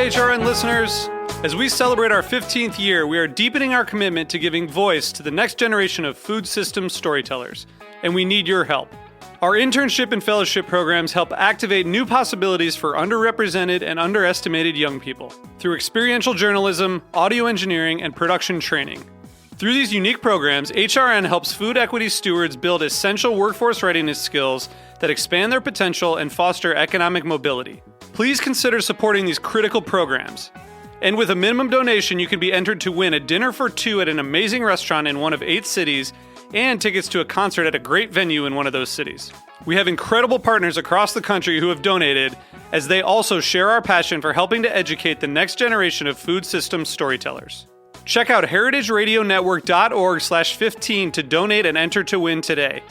HRN listeners. As we celebrate our 15th year, we are deepening our commitment to giving voice to the next generation of food systems storytellers, and we need your help. Our internship and fellowship programs help activate new possibilities for underrepresented and underestimated young people through experiential journalism, audio engineering, and production training. Through these unique programs, HRN helps food equity stewards build essential workforce readiness skills that expand their potential and foster economic mobility. Please consider supporting these critical programs. And with a minimum donation, you can be entered to win a dinner for two at an amazing restaurant in one of 8 cities and tickets to a concert at a great venue in one of those cities. We have incredible partners across the country who have donated, as they also share our passion for helping to educate the next generation of food systems storytellers. Check out heritageradionetwork.org/15 to donate and enter to win today.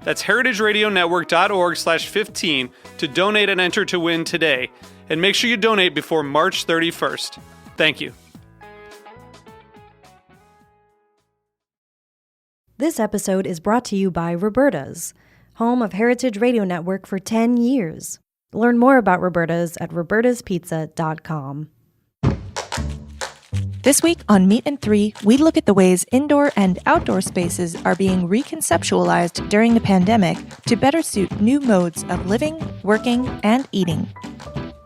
That's heritageradionetwork.org/15 to donate and enter to win today. And make sure you donate before March 31st. Thank you. This episode is brought to you by Roberta's, home of Heritage Radio Network for 10 years. Learn more about Roberta's at robertaspizza.com. This week on Meat and Three, we look at the ways indoor and outdoor spaces are being reconceptualized during the pandemic to better suit new modes of living, working, and eating.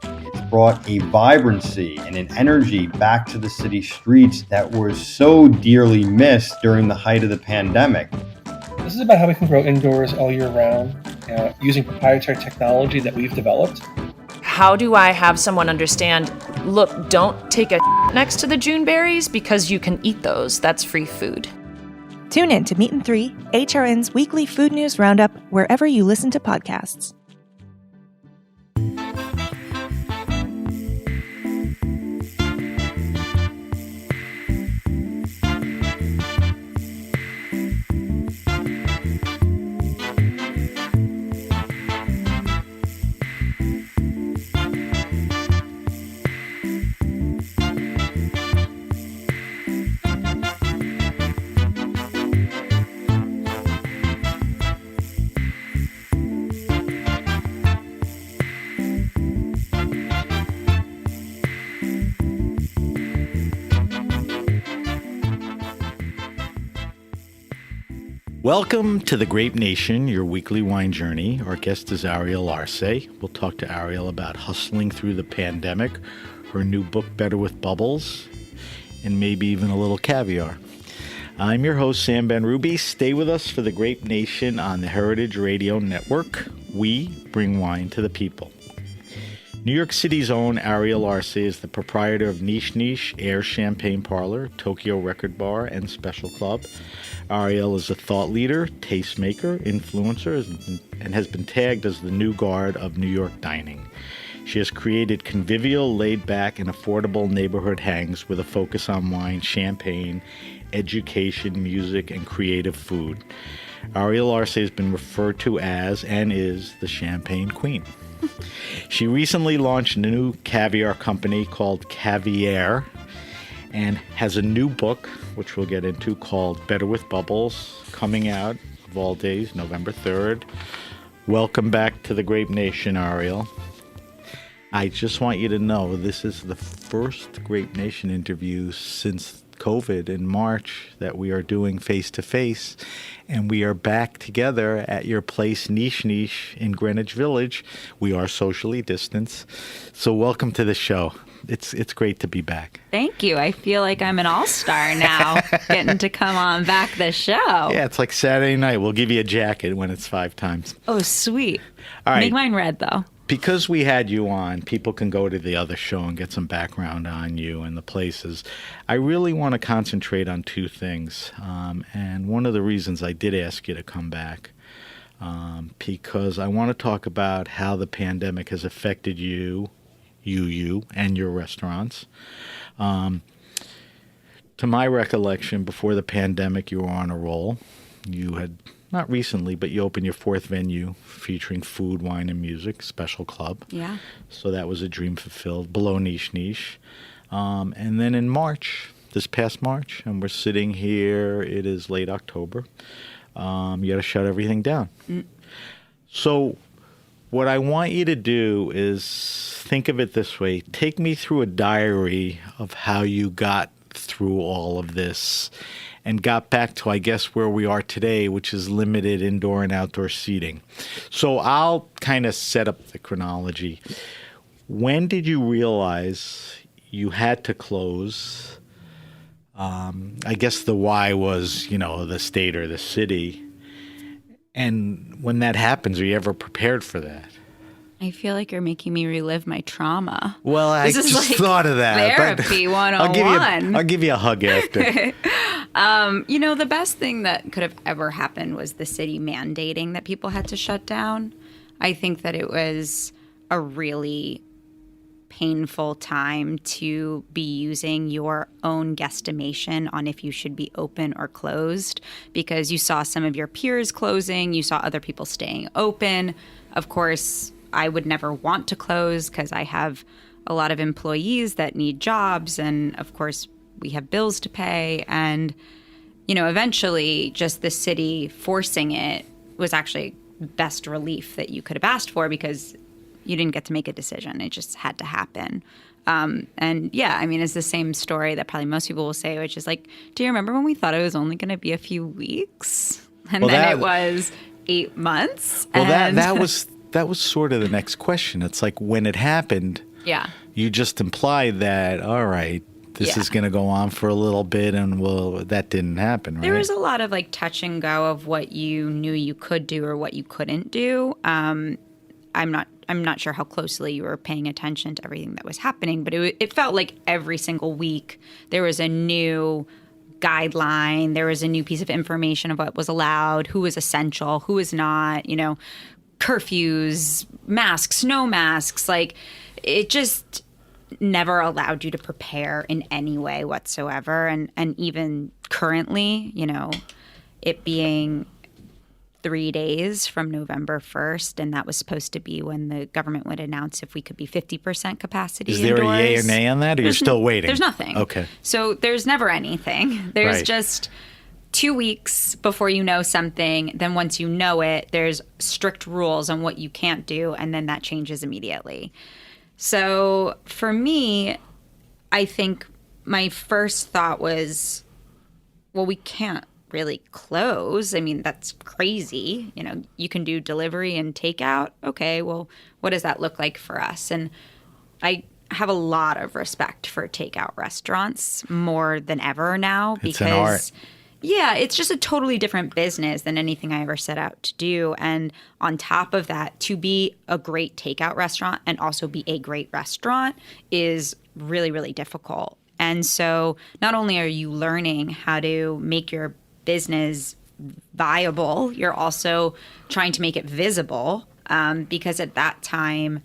It's brought a vibrancy and an energy back to the city streets that were so dearly missed during the height of the pandemic. This is about how we can grow indoors all year round, using proprietary technology that we've developed. How do I have someone understand, look, don't take a next to the June berries because you can eat those. That's free food. Tune in to Meat and Three, HRN's weekly food news roundup, wherever you listen to podcasts. Welcome to the Grape Nation, your weekly wine journey. Our guest is Ariel Arce. We'll talk to Ariel about hustling through the pandemic, her new book, Better with Bubbles, and maybe even a little caviar. I'm your host, Sam Ben-Ruby. Stay with us for the Grape Nation on the Heritage Radio Network. We bring wine to the people. New York City's own Ariel Arce is the proprietor of Niche Niche Air Champagne Parlor, Tokyo Record Bar, and Special Club. Ariel is a thought leader, tastemaker, influencer, and has been tagged as the new guard of New York dining. She has created convivial, laid-back, and affordable neighborhood hangs with a focus on wine, champagne, education, music, and creative food. Ariel Arce has been referred to as, and is, the Champagne Queen. She recently launched a new caviar company called Caviar, and has a new book, which we'll get into, called Better with Bubbles, coming out of all days, November 3rd. Welcome back to the Grape Nation, Ariel. I just want you to know this is the first Grape Nation interview since COVID in March that we are doing face-to-face, and we are back together at your place, Niche Niche, in Greenwich Village. We are socially distanced, so welcome to the show. It's great to be back. Thank you. I feel like I'm an all-star now, getting to come on back the show. Yeah, it's like Saturday night. We'll give you a jacket when it's 5 times. Oh, sweet. All right. Make mine red, though. Because we had you on, people can go to the other show and get some background on you and the places. I really want to concentrate on 2 things. And one of the reasons I did ask you to come back, because I want to talk about how the pandemic has affected you and your restaurants. To my recollection, before the pandemic, you were on a roll. You had, not recently, but you opened your 4th venue featuring food, wine, and music, Special Club. Yeah. So that was a dream fulfilled, below Niche Niche. And then in March, this past March, and we're sitting here, it is late October, you had to shut everything down. So What I want you to do is think of it this way. Take me through a diary of how you got through all of this and got back to, I guess, where we are today, which is limited indoor and outdoor seating. So I'll kind of set up the chronology. When did you realize you had to close? I guess the why was, the state or the city. And when that happens, are you ever prepared for that? I feel like you're making me relive my trauma. Well, I This is just like thought of that. Therapy 101. I'll give you a hug after. The best thing that could have ever happened was the city mandating that people had to shut down. I think that it was a really painful time to be using your own guesstimation on if you should be open or closed, because you saw some of your peers closing, you saw other people staying open. Of course, I would never want to close because I have a lot of employees that need jobs, and of course we have bills to pay. And eventually just the city forcing it was actually best relief that you could have asked for, because you didn't get to make a decision. It just had to happen. It's the same story that probably most people will say, which is like, do you remember when we thought it was only going to be a few weeks? And then it was 8 months. Well, that was sort of the next question. It's like, when it happened, you just implied that, all right, this is going to go on for a little bit, and that didn't happen, right? There was a lot of like touch and go of what you knew you could do or what you couldn't do. I'm not sure how closely you were paying attention to everything that was happening, but it felt like every single week there was a new guideline, there was a new piece of information of what was allowed, who was essential, who was not, curfews, masks, no masks. Like, it just never allowed you to prepare in any way whatsoever. And even currently, it being 3 days from November 1st, and that was supposed to be when the government would announce if we could be 50% capacity Is there indoors. a yay or nay on that, or you're still waiting? There's nothing. Okay. So there's never anything. There's Right. just 2 weeks before you know something. Then once you know it, there's strict rules on what you can't do, and then that changes immediately. So for me, I think my first thought was, well, we can't really close. I mean, that's crazy. You can do delivery and takeout. Okay, well, what does that look like for us? And I have a lot of respect for takeout restaurants more than ever now, because It's an art. Yeah, it's just a totally different business than anything I ever set out to do. And on top of that, to be a great takeout restaurant and also be a great restaurant is really, really difficult. And so not only are you learning how to make your business viable, you're also trying to make it visible, because at that time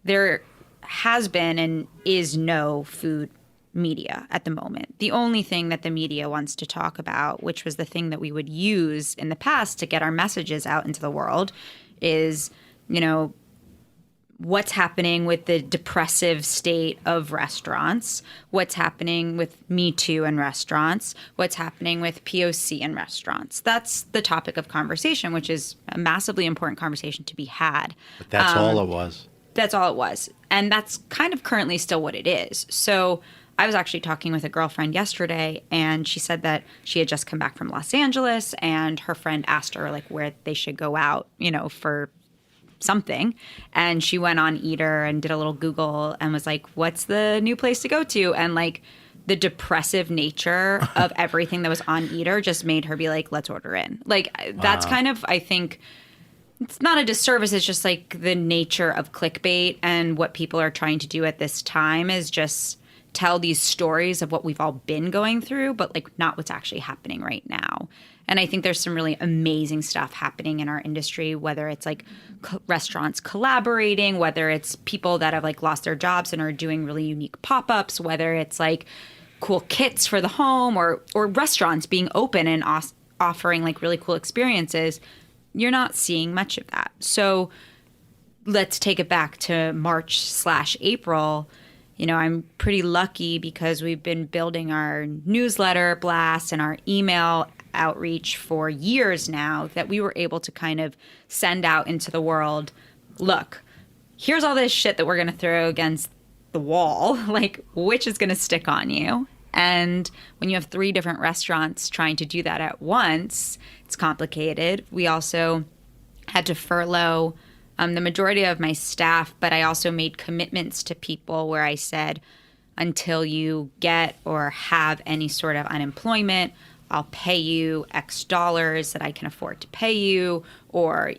there has been and is no food media at the moment. The only thing that the media wants to talk about, which was the thing that we would use in the past to get our messages out into the world, is, what's happening with the depressive state of restaurants, what's happening with Me Too in restaurants, what's happening with POC in restaurants. That's the topic of conversation, which is a massively important conversation to be had. But that's all it was. That's all it was. And that's kind of currently still what it is. So I was actually talking with a girlfriend yesterday, and she said that she had just come back from Los Angeles, and her friend asked her like where they should go out, for something. And she went on Eater and did a little Google and was like, what's the new place to go to? And like the depressive nature of everything that was on Eater just made her be like, let's order in. Like, that's kind of, I think, it's not a disservice. It's just like the nature of clickbait, and what people are trying to do at this time is just tell these stories of what we've all been going through, but like not what's actually happening right now. And I think there's some really amazing stuff happening in our industry, whether it's like restaurants collaborating, whether it's people that have like lost their jobs and are doing really unique pop-ups, whether it's like cool kits for the home, or restaurants being open and offering like really cool experiences. You're not seeing much of that. So let's take it back to March/April. I'm pretty lucky because we've been building our newsletter blasts and our email outreach for years now, that we were able to kind of send out into the world look, here's all this shit that we're going to throw against the wall. Like, which is going to stick on you? And when you have 3 different restaurants trying to do that at once, it's complicated. We also had to furlough the majority of my staff, but I also made commitments to people where I said, until you get or have any sort of unemployment, I'll pay you X dollars that I can afford to pay you, or,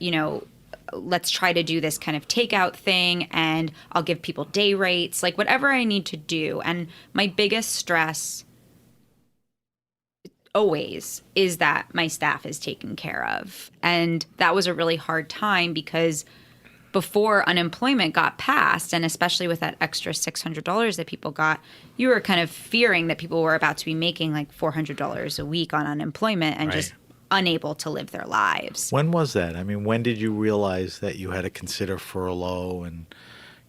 let's try to do this kind of takeout thing, and I'll give people day rates, like whatever I need to do. And my biggest stress always is that my staff is taken care of. And that was a really hard time because before unemployment got passed, and especially with that extra $600 that people got, you were kind of fearing that people were about to be making like $400 a week on unemployment and just unable to live their lives. When was that? I mean, when did you realize that you had to consider furlough and,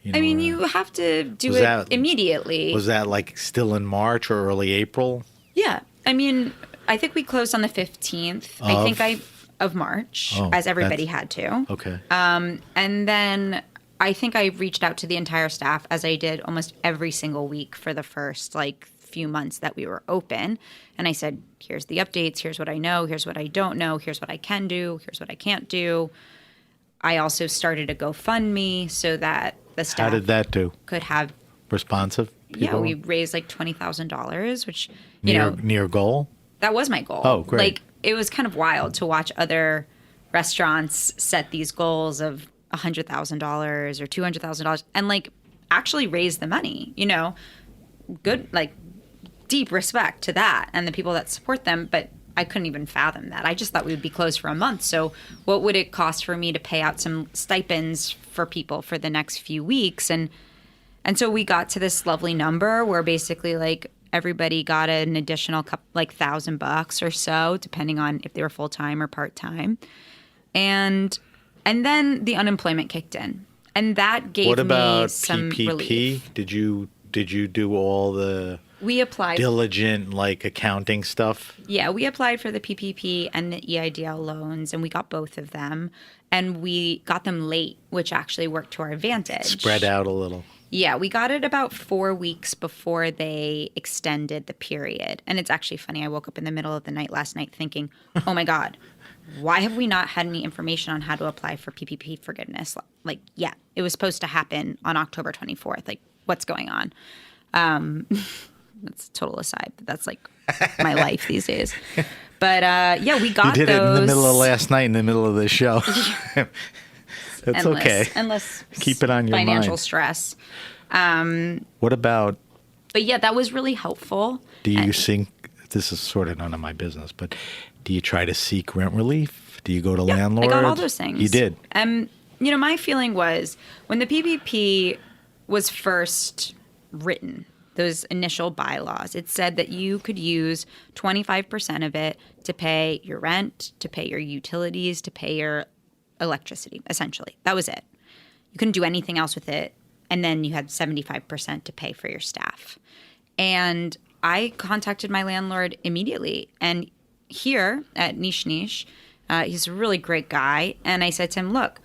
you have to do it immediately. Was that like still in March or early April? Yeah. I mean, I think we closed on the 15th. Of March, as everybody had to. Okay. And then I think I reached out to the entire staff, as I did almost every single week for the first few months that we were open. And I said, here's the updates. Here's what I know. Here's what I don't know. Here's what I can do. Here's what I can't do. I also started a GoFundMe so that the staff How did that do? Could have responsive people? Yeah, we raised like $20,000, which, near goal? That was my goal. Oh, great. It was kind of wild to watch other restaurants set these goals of $100,000 or $200,000 and actually raise the money, good, deep respect to that and the people that support them. But I couldn't even fathom that. I just thought we would be closed for a month. So what would it cost for me to pay out some stipends for people for the next few weeks? And so we got to this lovely number where basically everybody got an additional $1,000 or so, depending on if they were full-time or part-time. And then the unemployment kicked in. And that gave what about me some PPP? relief. Did you do all the we applied diligent accounting stuff? Yeah, we applied for the PPP and the EIDL loans, and we got both of them. And we got them late, which actually worked to our advantage. Spread out a little. Yeah, we got it about 4 weeks before they extended the period. And it's actually funny. I woke up in the middle of the night last night thinking, oh my God, why have we not had any information on how to apply for PPP forgiveness yet? It was supposed to happen on October 24th. What's going on? That's a total aside, but that's my life these days. But we got those. You did it in the middle of last night in the middle of the show. That's okay. Endless Keep it on your financial mind. Stress. What about? But yeah, that was really helpful. Do you think this is sort of none of my business? But do you try to seek rent relief? Do you go to landlords? I got all those things. You did. My feeling was when the PPP was first written, those initial bylaws, it said that you could use 25% of it to pay your rent, to pay your utilities, to pay your electricity, essentially. That was it. You couldn't do anything else with it. And then you had 75% to pay for your staff. And I contacted my landlord immediately. And here at Niche Niche, he's a really great guy. And I said to him, look,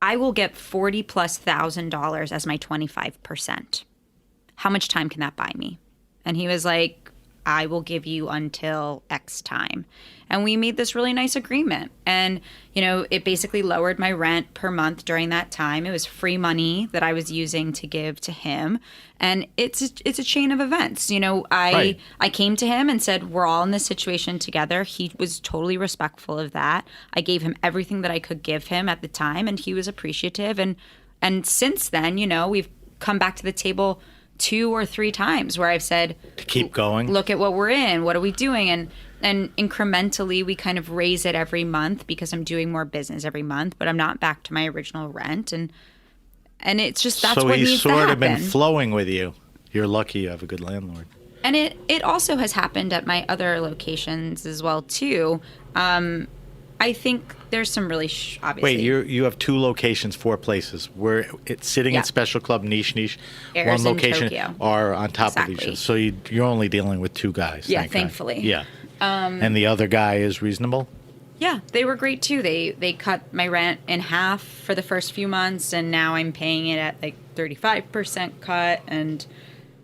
I will get $40,000+ as my 25%. How much time can that buy me? And he was like, I will give you until X time. And we made this really nice agreement. And, it basically lowered my rent per month during that time. It was free money that I was using to give to him. And it's a chain of events. I came to him and said, we're all in this situation together. He was totally respectful of that. I gave him everything that I could give him at the time, and he was appreciative. And since then, we've come back to the table 2 or 3 times where I've said, to keep going. Look at what we're in. What are we doing? And incrementally, we kind of raise it every month because I'm doing more business every month, but I'm not back to my original rent. And it's just that's what needs to happen. So he's sort of been flowing with you. You're lucky you have a good landlord. And it also has happened at my other locations as well, too. I think there's some really obviously. Wait, you have 2 locations, 4 places. Where it's sitting in Special Club Niche. Airs one location in Tokyo. are on top of each other. So you're only dealing with 2 guys. Yeah, thankfully. God. Yeah. And the other guy is reasonable? Yeah, they were great too. They cut my rent in half for the first few months, and now I'm paying it at like 35% cut. And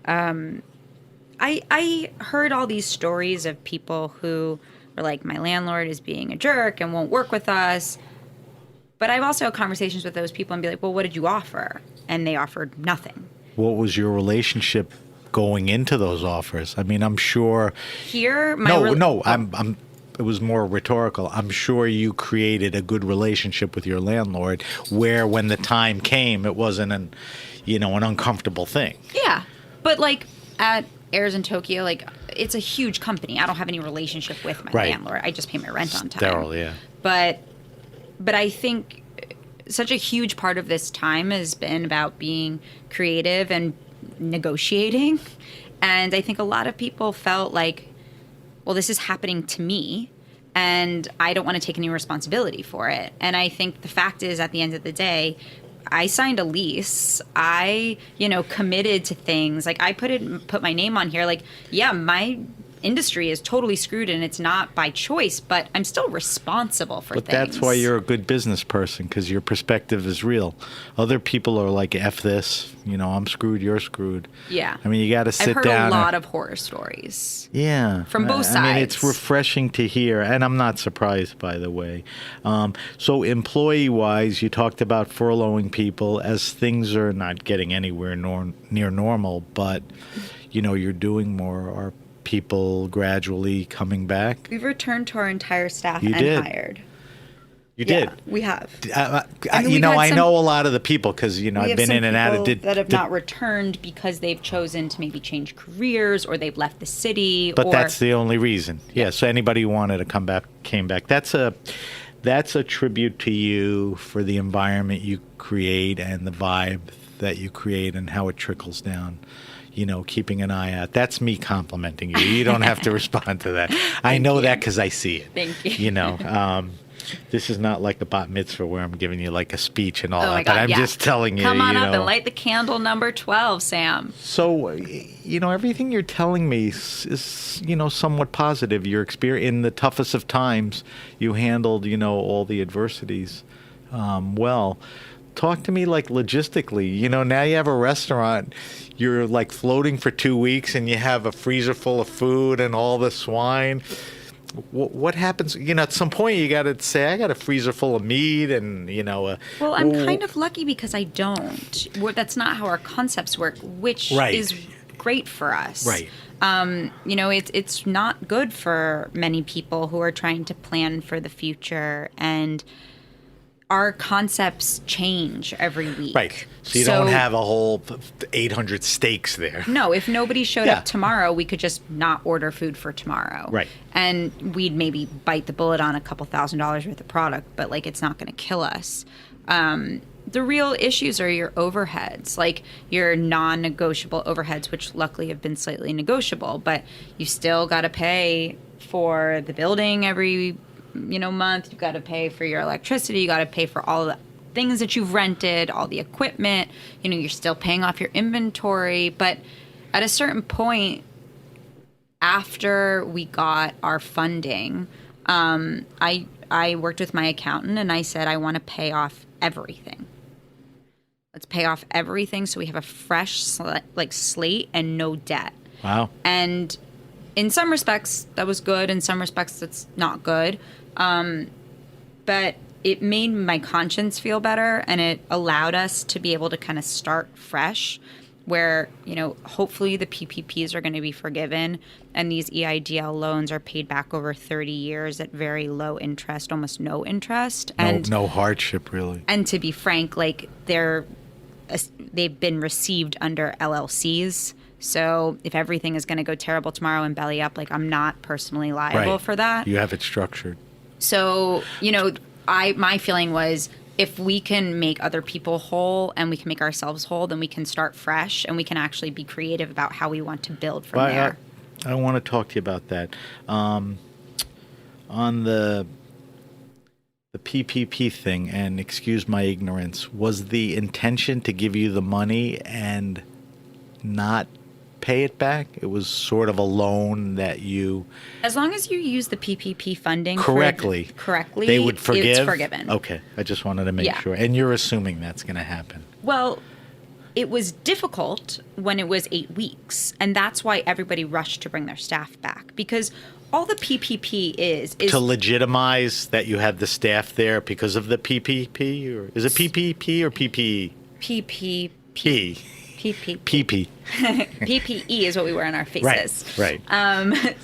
I heard all these stories of people who are like, my landlord is being a jerk and won't work with us. But I've also had conversations with those people and be like, well, what did you offer? And they offered nothing. What was your relationship going into those offers? I mean, I'm sure. Here, I'm. It was more rhetorical. I'm sure you created a good relationship with your landlord, where when the time came, it wasn't an uncomfortable thing. Yeah, but like at Airs in Tokyo, like it's a huge company. I don't have any relationship with my landlord. I just pay my rent on time. Sterile, yeah. But I think such a huge part of this time has been about being creative and negotiating. And I think a lot of people felt like, well, this is happening to me and I don't want to take any responsibility for it. And I think the fact is, at the end of the day, I signed a lease. I, committed to things. Like I put my name on here. Like, yeah, my industry is totally screwed and it's not by choice, but I'm still responsible for things. But that's why you're a good business person, because your perspective is real. Other people are like, F this, I'm screwed, you're screwed. Yeah. I mean, you got to sit down. I've heard a lot of horror stories. Yeah. From both sides. I mean, it's refreshing to hear, and I'm not surprised, by the way. So employee-wise, you talked about furloughing people as things are not getting anywhere near normal, but, you're doing more. Are people gradually coming back? We've returned to our entire staff and hired. You did? We have. I know a lot of the people because, I've been in and out of that have not returned because they've chosen to maybe change careers or they've left the city. But that's the only reason. Yeah, so anybody who wanted to come back came back. That's a tribute to you for the environment you create and the vibe that you create and how it trickles down. Keeping an eye out. That's me complimenting you. You don't have to respond to that. I know that because I see it. Thank you. This is not like a bat mitzvah where I'm giving you like a speech and all that. God, but I'm just telling you. Come on up and light the candle number 12, Sam. So, everything you're telling me is somewhat positive. Your experience in the toughest of times, you handled, all the adversities well. Talk to me like logistically. Now you have a restaurant. You're like floating for 2 weeks and you have a freezer full of food and all this wine. What happens? At some point you got to say, I got a freezer full of meat and, Well, I'm kind of lucky because I don't. That's not how our concepts work, which is great for us. Right. It's not good for many people who are trying to plan for the future, and our concepts change every week. Right. So you don't have a whole 800 steaks there. No, if nobody showed up tomorrow, we could just not order food for tomorrow. Right. And we'd maybe bite the bullet on a couple $1,000s worth of product, but like it's not going to kill us. The real issues are your overheads, like your non-negotiable overheads, which luckily have been slightly negotiable, but you still got to pay for the building every month. You've got to pay for your electricity. You got to pay for all the things that you've rented, all the equipment. You're still paying off your inventory. But at a certain point, after we got our funding, I worked with my accountant and I said, I want to pay off everything. Let's pay off everything so we have a fresh slate and no debt. Wow. And in some respects, that was good. In some respects, that's not good. But it made my conscience feel better, and it allowed us to be able to kind of start fresh where, hopefully the PPPs are going to be forgiven and these EIDL loans are paid back over 30 years at very low interest, almost no interest. And no hardship, really. And to be frank, like they've been received under LLCs. So if everything is going to go terrible tomorrow and belly up, like I'm not personally liable for that. You have it structured. So, my feeling was if we can make other people whole and we can make ourselves whole, then we can start fresh and we can actually be creative about how we want to build from there. I want to talk to you about that. On the PPP thing, and excuse my ignorance, was the intention to give you the money and not pay it back? It was sort of a loan that you... As long as you use the PPP funding correctly, they would forgive? It's forgiven. Okay. I just wanted to make sure. And you're assuming that's going to happen. Well, it was difficult when it was 8 weeks. And that's why everybody rushed to bring their staff back. Because all the PPP is to legitimize that you had the staff there because of the PPP? Or is it PPP or PPE? PPP. PP. PPE is what we wear on our faces. Right.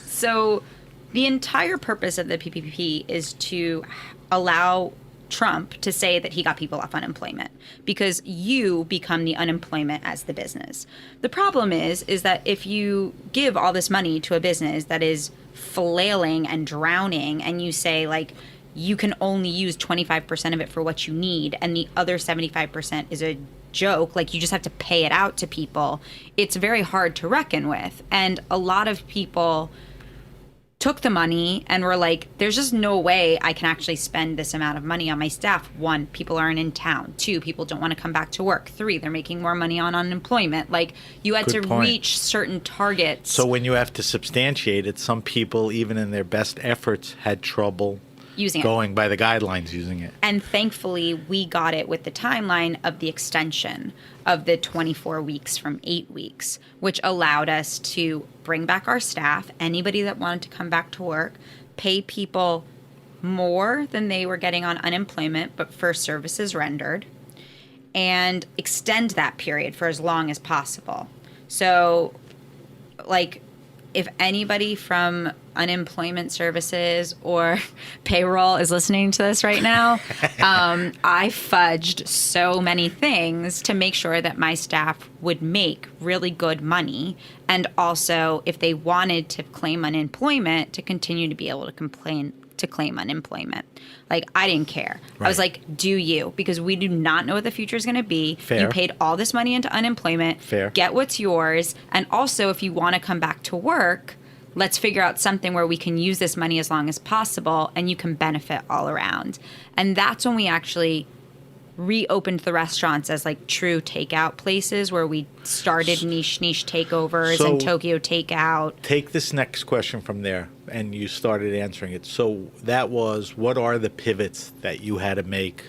So the entire purpose of the PPP is to allow Trump to say that he got people off unemployment because you become the unemployment as the business. The problem is that if you give all this money to a business that is flailing and drowning and you say like you can only use 25% of it for what you need and the other 75% is a joke, like you just have to pay it out to people, it's very hard to reckon with. And a lot of people took the money and were like, there's just no way I can actually spend this amount of money on my staff. 1, people aren't in town. 2, people don't want to come back to work. 3, they're making more money on unemployment. Like you had Good to point. reach certain targets. So when you have to substantiate it, some people, even in their best efforts, had trouble using going by the guidelines using it. And thankfully, we got it with the timeline of the extension of the 24 weeks from 8 weeks, which allowed us to bring back our staff, anybody that wanted to come back to work, pay people more than they were getting on unemployment, but for services rendered, and extend that period for as long as possible. So, like, if anybody from unemployment services or payroll is listening to this right now, I fudged so many things to make sure that my staff would make really good money. And also, if they wanted to claim unemployment, to continue to be able to claim unemployment. Like, I didn't care. Right. I was like, do you? Because we do not know what the future is going to be. Fair. You paid all this money into unemployment. Fair. Get what's yours. And also, if you want to come back to work, let's figure out something where we can use this money as long as possible and you can benefit all around. And that's when we actually reopened the restaurants as like true takeout places where we started niche takeovers and Tokyo takeout. Take this next question from there, and you started answering it. So that was, what are the pivots that you had to make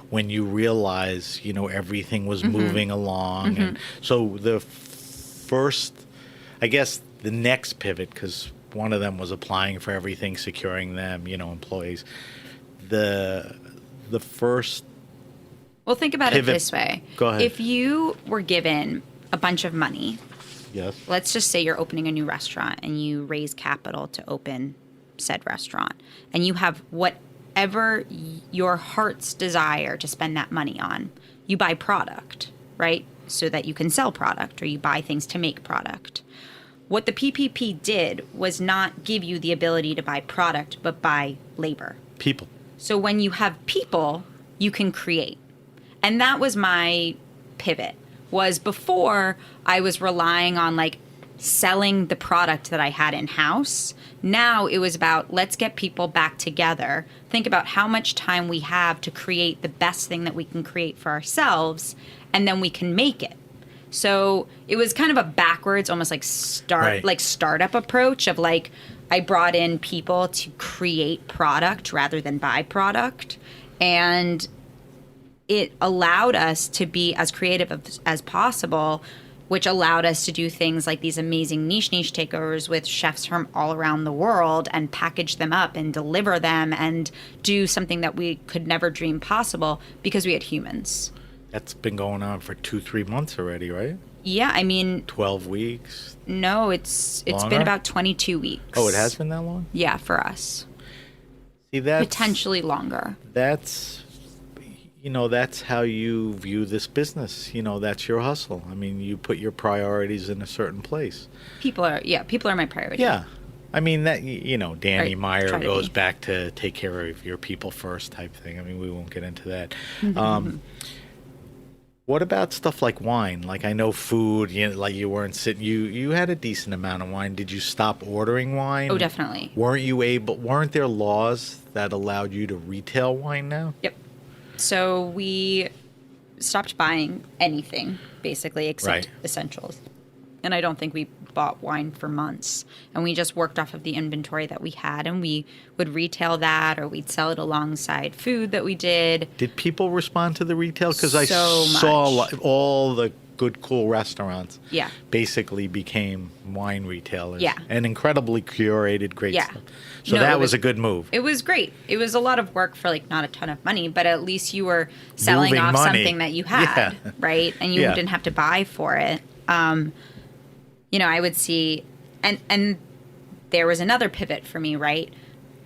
when you realized, everything was moving along? And so the first, I guess, the next pivot, because one of them was applying for everything, securing them, employees. The first. Well, think about pivot. it this way. Go ahead. If you were given a bunch of money, yes. Let's just say you're opening a new restaurant and you raise capital to open said restaurant, and you have whatever your heart's desire to spend that money on. You buy product, right? So that you can sell product, or you buy things to make product. What the PPP did was not give you the ability to buy product, but buy labor. People. So when you have people, you can create. And that was my pivot. Was before I was relying on like selling the product that I had in-house. Now it was about, let's get people back together. Think about how much time we have to create the best thing that we can create for ourselves, and then we can make it. So it was kind of a backwards, almost like startup approach of like, I brought in people to create product rather than buy product. And it allowed us to be as creative as possible, which allowed us to do things like these amazing niche takeovers with chefs from all around the world and package them up and deliver them and do something that we could never dream possible because we had humans. That's been going on for 2-3 months already, right? Yeah, I mean... 12 weeks? No, it's been about 22 weeks. Oh, it has been that long? Yeah, for us. See, that's... Potentially longer. That's how you view this business. That's your hustle. I mean, you put your priorities in a certain place. People are my priority. Yeah. I mean, that, Danny Meyer goes be. back to take care of your people first type thing. I mean, we won't get into that. What about stuff like wine? Like, I know food, like you weren't sitting, you had a decent amount of wine. Did you stop ordering wine? Oh, definitely. Weren't there laws that allowed you to retail wine now? Yep. So we stopped buying anything, basically, except essentials. And I don't think we bought wine for months, and we just worked off of the inventory that we had, and we would retail that, or we'd sell it alongside food that we did. Did people respond to the retail? Because I So saw much. all the good, cool restaurants Yeah. basically became wine retailers. Yeah. And incredibly curated, great Yeah. stuff. So No, that it was was- a good move. It was great. It was a lot of work for like not a ton of money, but at least you were selling Moving off money. something that you had, Yeah. right? And you Yeah. didn't have to buy for it. I would see, and there was another pivot for me, right?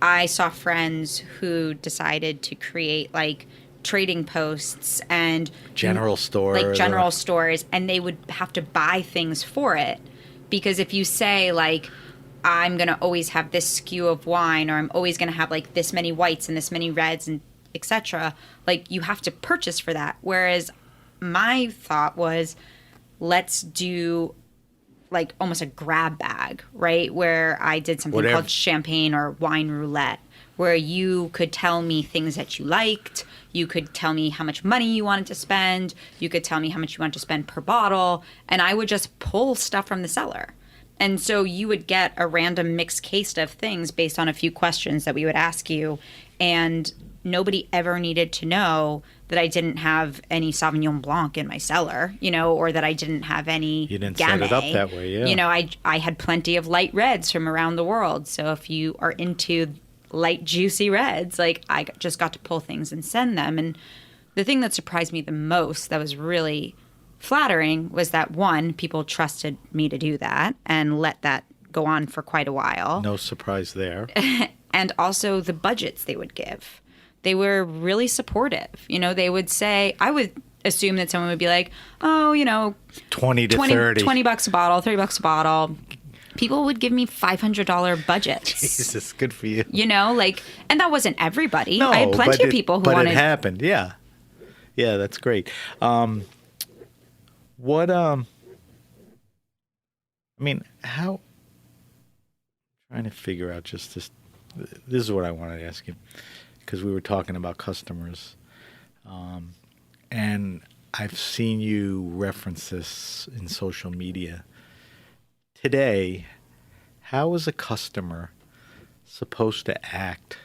I saw friends who decided to create like trading posts and General stores. like general stores, and they would have to buy things for it, because if you say like, I'm going to always have this SKU of wine, or I'm always going to have like this many whites and this many reds and etc., like you have to purchase for that. Whereas my thought was, let's do like almost a grab bag, right? Where I did something Whatever. called champagne or wine roulette, where you could tell me things that you liked. You could tell me how much money you wanted to spend. You could tell me how much you wanted to spend per bottle. And I would just pull stuff from the cellar. And so you would get a random mixed case of things based on a few questions that we would ask you. And nobody ever needed to know that I didn't have any Sauvignon Blanc in my cellar, or that I didn't have any You didn't set it up Gamay. that way, yeah. I had plenty of light reds from around the world. So if you are into light, juicy reds, like I just got to pull things and send them. And the thing that surprised me the most, that was really flattering, was that one, people trusted me to do that and let that go on for quite a while. No surprise there. And also the budgets they would give. They were really supportive. They would say, I would assume that someone would be like, oh, 20 to 30. $20 a bottle, $30 a bottle. People would give me $500 budgets. Jesus, good for you. And that wasn't everybody. No, I had plenty but of people who but wanted. it happened, yeah. Yeah, that's great. How... trying to figure out just this. This is what I wanted to ask you, because we were talking about customers. And I've seen you reference this in social media. Today, how is a customer supposed to act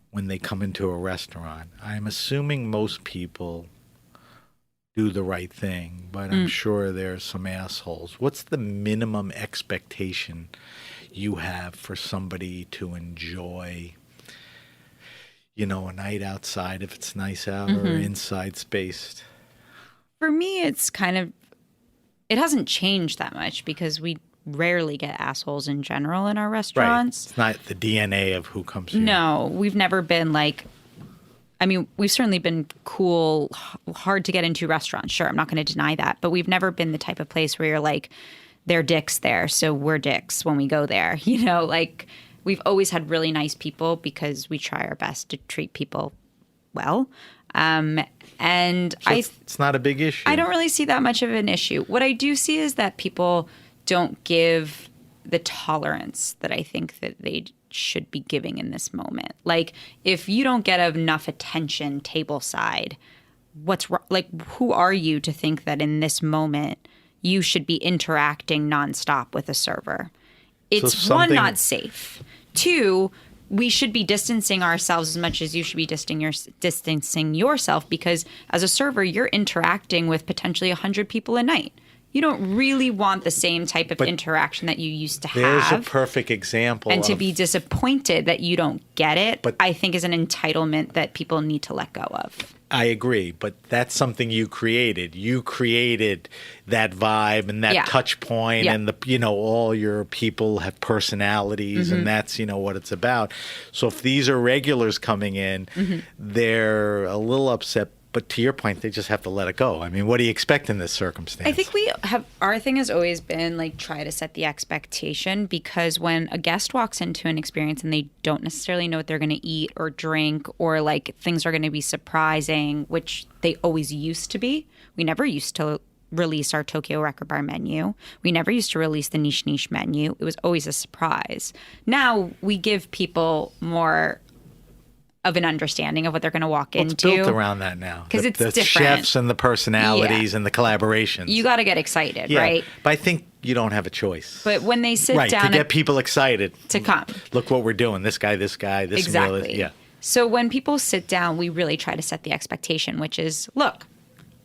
when they come into a restaurant? I'm assuming most people do the right thing, but I'm sure there's some assholes. What's the minimum expectation you have for somebody to enjoy, a night outside, if it's nice out, or inside spaced? For me, it's it hasn't changed that much, because we rarely get assholes in general in our restaurants. It's not the DNA of who comes here. No, we've never been like, we've certainly been cool, hard to get into restaurants. Sure, I'm not going to deny that. But we've never been the type of place where you're like, they're dicks there, so we're dicks when we go there. We've always had really nice people, because we try our best to treat people well. And So it's not a big issue. I don't really see that much of an issue. What I do see is that people don't give the tolerance that I think that they should be giving in this moment. Like, if you don't get enough attention table side, what's wrong? Like, who are you to think that in this moment you should be interacting nonstop with a server? It's one, not safe. Two, we should be distancing ourselves as much as you should be distancing yourself, because as a server, you're interacting with potentially 100 people a night. You don't really want the same type of interaction that you used to have. There's a perfect example. And to be disappointed that you don't get it, I think is an entitlement that people need to let go of. I agree, but that's something you created. You created that vibe and that touch point, and all your people have personalities, and that's what it's about. So if these are regulars coming in, they're a little upset. But to your point, they just have to let it go. What do you expect in this circumstance? I think our thing has always been like, try to set the expectation, because when a guest walks into an experience and they don't necessarily know what they're going to eat or drink, or like things are going to be surprising, which they always used to be. We never used to release our Tokyo Record Bar menu. We never used to release the niche menu. It was always a surprise. Now we give people more of an understanding of what they're going to walk Well, into. it's built around that now. 'Cause it's the different. chefs and the personalities and the collaborations. You got to get excited, yeah, right? But I think you don't have a choice. But when they sit right, down to get people excited. to come. Look what we're doing. This guy, this Exactly. Will, yeah. So when people sit down, we really try to set the expectation, which is, look,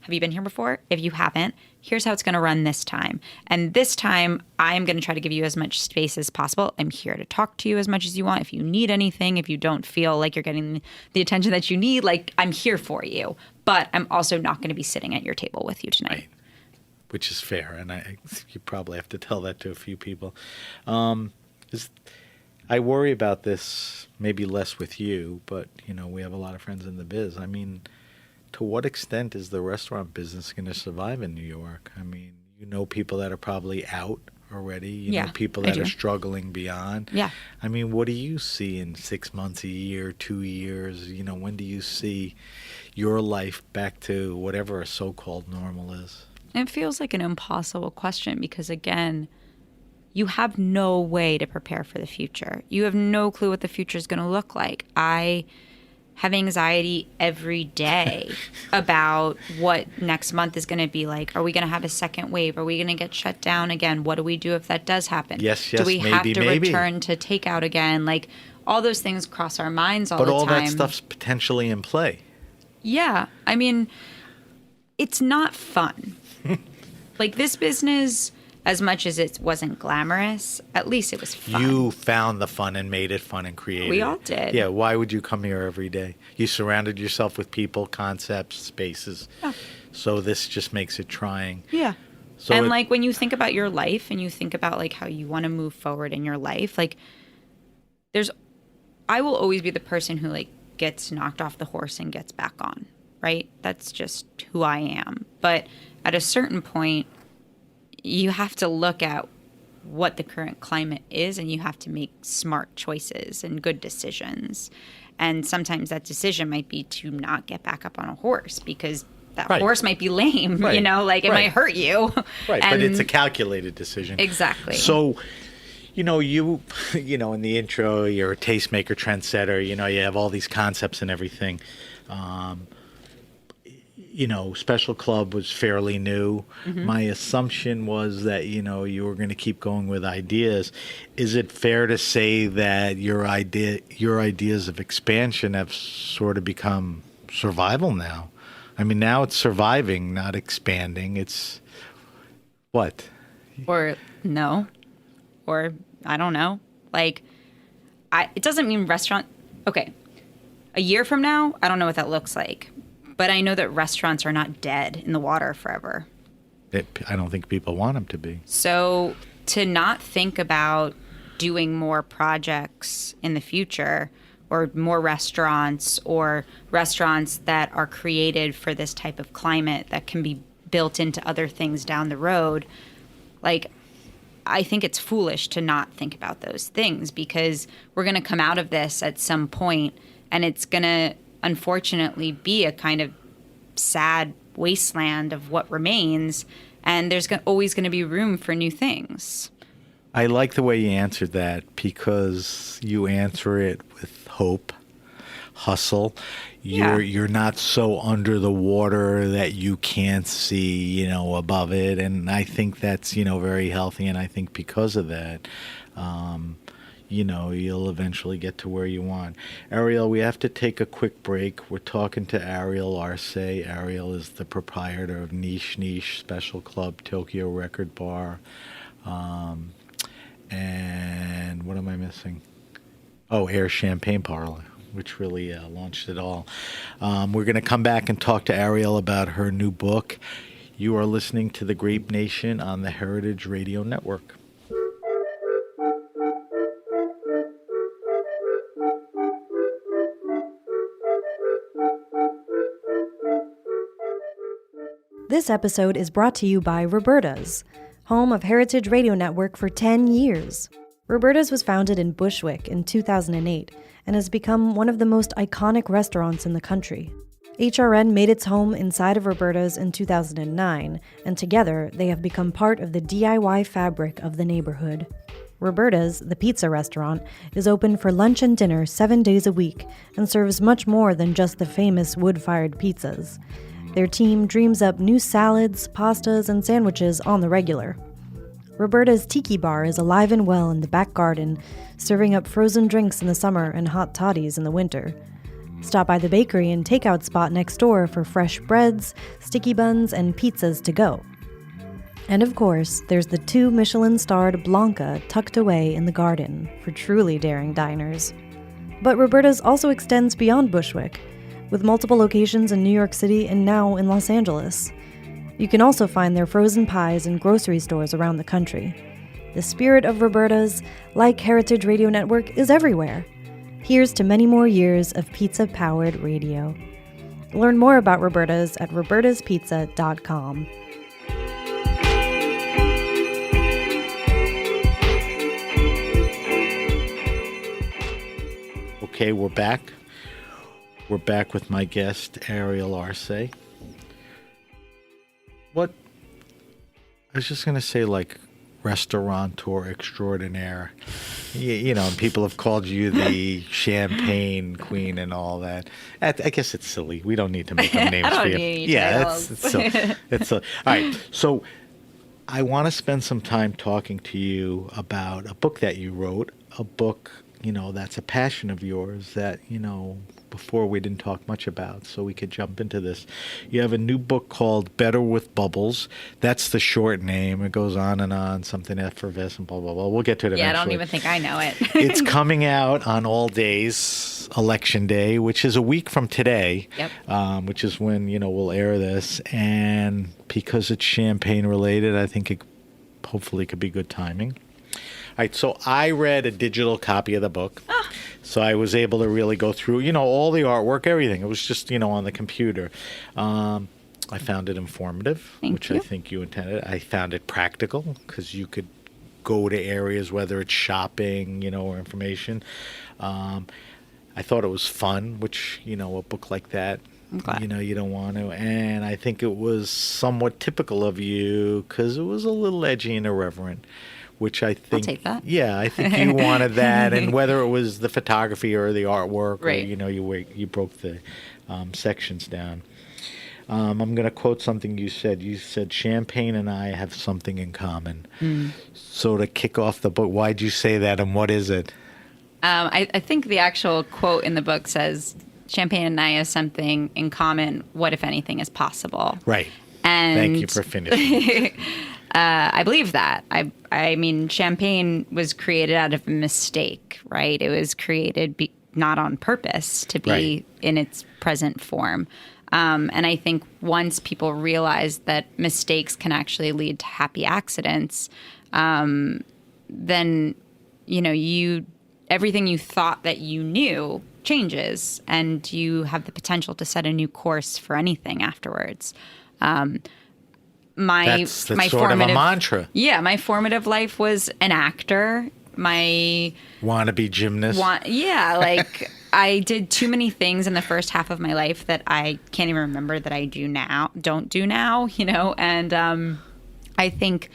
have you been here before? If you haven't, here's how it's going to run this time. And this time, I'm going to try to give you as much space as possible. I'm here to talk to you as much as you want. If you need anything, if you don't feel like you're getting the attention that you need, like, I'm here for you. But I'm also not going to be sitting at your table with you tonight. Right. Which is fair. And you probably have to tell that to a few people. I worry about this, maybe less with you, but, we have a lot of friends in the biz. I mean, to what extent is the restaurant business going to survive in New York? I mean, people that are probably out already. You know people that are struggling beyond. Yeah. I mean, what do you see in 6 months, a year, 2 years? When do you see your life back to whatever a so-called normal is? It feels like an impossible question because, again, you have no way to prepare for the future. You have no clue what the future is going to look like. I have anxiety every day about what next month is going to be like. Are we going to have a second wave? Are we going to get shut down again? What do we do if that does happen? Yes, do we have to maybe. return to takeout again? Like, all those things cross our minds all the time. But all that stuff's potentially in play. Yeah. I mean, it's not fun. Like, this business, as much as it wasn't glamorous, at least it was fun. You found the fun and made it fun and created We it. all did. Yeah, why would you come here every day? You surrounded yourself with people, concepts, spaces. Yeah. So this just makes it trying. Yeah. So and like when you think about your life and you think about like how you want to move forward in your life, like I will always be the person who like gets knocked off the horse and gets back on, right? That's just who I am. But at a certain point, you have to look at what the current climate is and you have to make smart choices and good decisions. And sometimes that decision might be to not get back up on a horse because that horse might be lame, Right. It might hurt you. Right, And but it's a calculated decision. Exactly. So, you in the intro, you're a tastemaker, trendsetter, you have all these concepts and everything. Special Club was fairly new. Mm-hmm. My assumption was that, you were going to keep going with ideas. Is it fair to say that your ideas of expansion have sort of become survival now? I mean, now it's surviving, not expanding. It's what? Or no. Or I don't know. Like, it doesn't mean restaurant. Okay. A year from now, I don't know what that looks like. But I know that restaurants are not dead in the water forever. I don't think people want them to be. So to not think about doing more projects in the future or more restaurants or restaurants that are created for this type of climate that can be built into other things down the road, like, I think it's foolish to not think about those things because we're going to come out of this at some point and it's going to unfortunately be a kind of sad wasteland of what remains, and there's always going to be room for new things. I like the way you answered that because you answer it with hope, hustle. You're not so under the water that you can't see, above it, and I think that's, very healthy, and I think because of that, you'll eventually get to where you want. Ariel, we have to take a quick break. We're talking to Ariel Arce. Ariel is the proprietor of Niche Special Club, Tokyo Record Bar. And what am I missing? Oh, Air Champagne Parlor, which really launched it all. We're going to come back and talk to Ariel about her new book. You are listening to The Grape Nation on the Heritage Radio Network. This episode is brought to you by Roberta's, home of Heritage Radio Network for 10 years. Roberta's was founded in Bushwick in 2008 and has become one of the most iconic restaurants in the country. HRN made its home inside of Roberta's in 2009, and together they have become part of the DIY fabric of the neighborhood. Roberta's, the pizza restaurant, is open for lunch and dinner 7 days a week and serves much more than just the famous wood-fired pizzas. Their team dreams up new salads, pastas, and sandwiches on the regular. Roberta's Tiki Bar is alive and well in the back garden, serving up frozen drinks in the summer and hot toddies in the winter. Stop by the bakery and takeout spot next door for fresh breads, sticky buns, and pizzas to go. And of course, there's the 2 Michelin-starred Blanca tucked away in the garden for truly daring diners. But Roberta's also extends beyond Bushwick, with multiple locations in New York City and now in Los Angeles. You can also find their frozen pies in grocery stores around the country. The spirit of Roberta's, like Heritage Radio Network, is everywhere. Here's to many more years of pizza-powered radio. Learn more about Roberta's at robertaspizza.com. Okay, we're back. We're back with my guest, Ariel Arce. What, I was just going to say, like, restaurateur extraordinaire. You know, people have called you the champagne queen and all that. I guess it's silly. We don't need to make up names for you. It's silly. All right, so I want to spend some time talking to you about a book that you wrote, a book, you know, that's a passion of yours that, you know, before we didn't talk much about, so we could jump into this. You have a new book called Better with Bubbles. That's the short name. It goes on, something effervescent, blah, blah, blah. We'll get to it eventually. Yeah, I don't even think I know it. It's coming out on All Days, Election Day, which is a week from today, which is when, you know, we'll air this. And because it's champagne related, I think it hopefully could be good timing. All right, so I read a digital copy of the book. So I was able to really go through, you know, all the artwork, everything. It was just, you know, on the computer. I found it informative, which I think you intended. I found it practical because you could go to areas, whether it's shopping, you know, or information. I thought it was fun, which, you know, a book like that, you know, you don't want to. And I think it was somewhat typical of you because it was a little edgy and irreverent. Which I think, I'll take that. Yeah, I think you wanted that, and whether it was the photography or the artwork, or, you know, you broke the sections down. I'm going to quote something you said. You said, "Champagne and I have something in common." So to kick off the book, why'd you say that, and what is it? I think the actual quote in the book says, "Champagne and I have something in common. What, if anything, is possible?" Right. And thank you for finishing. I believe that. I mean, champagne was created out of a mistake, right? It was created not on purpose to be in its present form. And I think once people realize that mistakes can actually lead to happy accidents, then, you know, everything you thought that you knew changes, and you have the potential to set a new course for anything afterwards. That's sort of a mantra. Yeah, my formative life was an actor. My wannabe gymnast. Like I did too many things in the first half of my life that I can't even remember that I don't do now, you know. And I think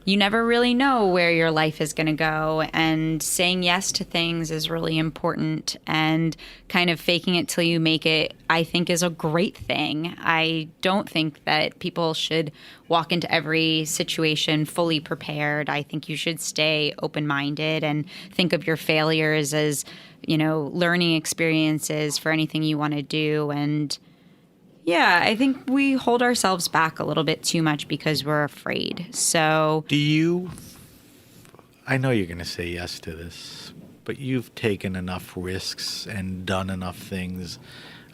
you never really know where your life is going to go, and saying yes to things is really important, and kind of faking it till you make it, I think, is a great thing. I don't think that people should walk into every situation fully prepared. I think you should stay open-minded and think of your failures as, you know, learning experiences for anything you want to do. And yeah, I think we hold ourselves back a little bit too much because we're afraid. So I know you're going to say yes to this, but you've taken enough risks and done enough things.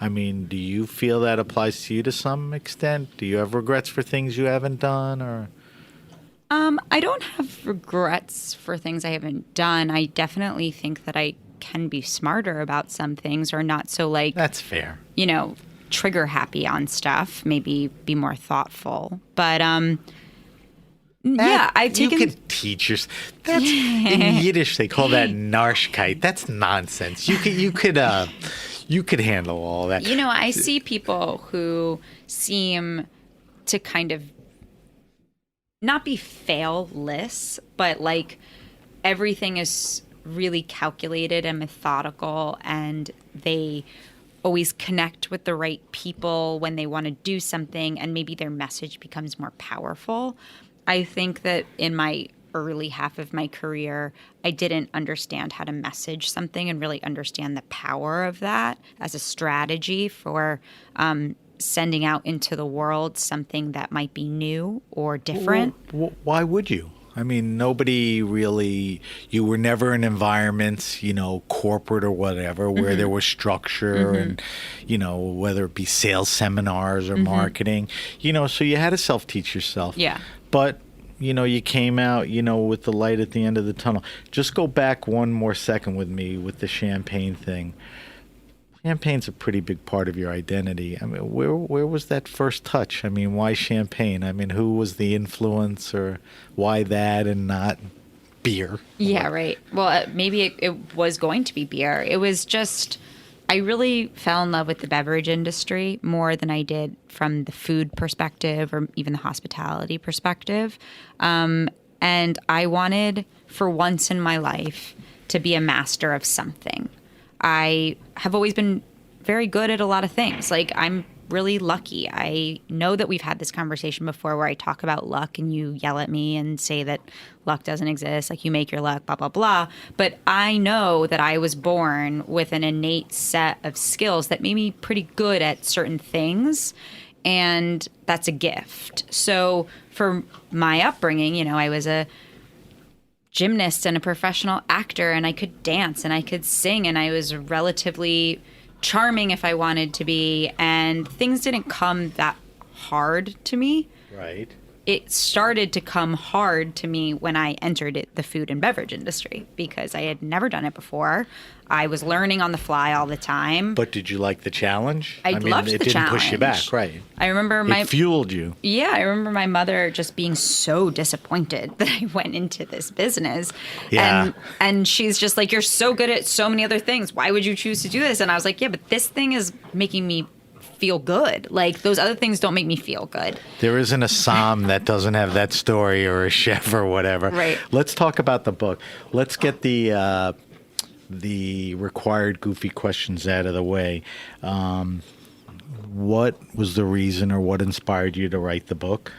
I mean, do you feel that applies to you to some extent? Do you have regrets for things you haven't done, or? I don't have regrets for things I haven't done. I definitely think that I can be smarter about some things, or not so, like, that's fair. You know, trigger happy on stuff, maybe be more thoughtful. But yeah, I've taken. You could teach yourself. That's in Yiddish they call that narschkeit. That's nonsense. You could handle all that. You know, I see people who seem to kind of not be failless, but like everything is really calculated and methodical, and they always connect with the right people when they want to do something, and maybe their message becomes more powerful. I think that in my early half of my career, I didn't understand how to message something and really understand the power of that as a strategy for sending out into the world something that might be new or different. Why would you? I mean, nobody really, you were never in environments, corporate or whatever, where there was structure and, whether it be sales seminars or marketing, so you had to self-teach yourself. Yeah. But, you came out, with the light at the end of the tunnel. Just go back one more second with me with the champagne thing. Champagne's a pretty big part of your identity. I mean, where was that first touch? I mean, why champagne? I mean, who was the influence, or why that and not beer? Yeah, right. Well, maybe it was going to be beer. It was just, I really fell in love with the beverage industry more than I did from the food perspective or even the hospitality perspective. And I wanted, for once in my life, to be a master of something. I have always been very good at a lot of things. Like, I'm really lucky. I know that we've had this conversation before where I talk about luck and you yell at me and say that luck doesn't exist, like you make your luck, blah, blah, blah. But I know that I was born with an innate set of skills that made me pretty good at certain things. And that's a gift. So for my upbringing, I was a gymnast and a professional actor, and I could dance and I could sing, and I was relatively charming if I wanted to be, and things didn't come that hard to me. Right. It started to come hard to me when I entered the food and beverage industry because I had never done it before. I was learning on the fly all the time. But did you like the challenge? I loved the challenge. It didn't push you back, right? I remember it fueled you. Yeah, I remember my mother just being so disappointed that I went into this business. Yeah. And she's just like, you're so good at so many other things. Why would you choose to do this? And I was like, yeah, but this thing is making me feel good. Like, those other things don't make me feel good. There isn't a psalm that doesn't have that story, or a chef or whatever. Right. Let's talk about the book. Let's get the required goofy questions out of the way. What was the reason, or what inspired you to write the book?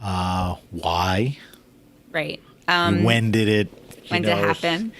Why? Right. When did it happen?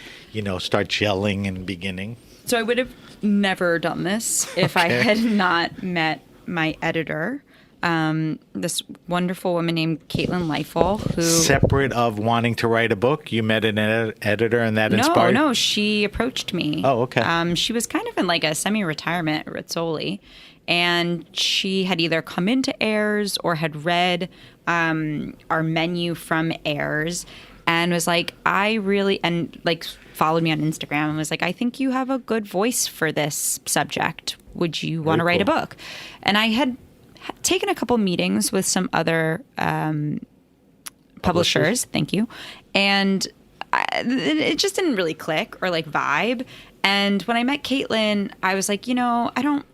Start gelling and beginning? So I would have never done this if I had not met my editor, this wonderful woman named Caitlin Leifel, who... Separate of wanting to write a book, you met an editor and that inspired? No, she approached me. Oh, okay. She was kind of in like a semi-retirement at Rizzoli, and she had either come into Ayers or had read our menu from Ayers, and was like, followed me on Instagram and was like, I think you have a good voice for this subject. Would you want to write a book? And I had taken a couple meetings with some other publishers. Thank you. And it just didn't really click or like vibe. And when I met Caitlin, I was like, I don't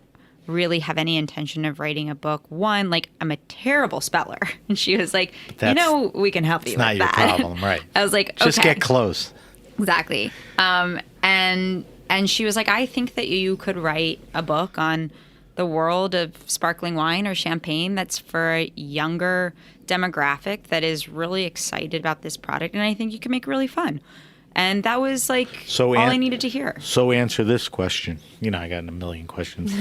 really have any intention of writing a book. One, like, I'm a terrible speller. And she was like, we can help you with that. It's not your problem, right? I was like, Just get close. Exactly. And she was like, I think that you could write a book on the world of sparkling wine or champagne that's for a younger demographic that is really excited about this product. And I think you can make it really fun. And that was like all I needed to hear. So answer this question. I got a million questions.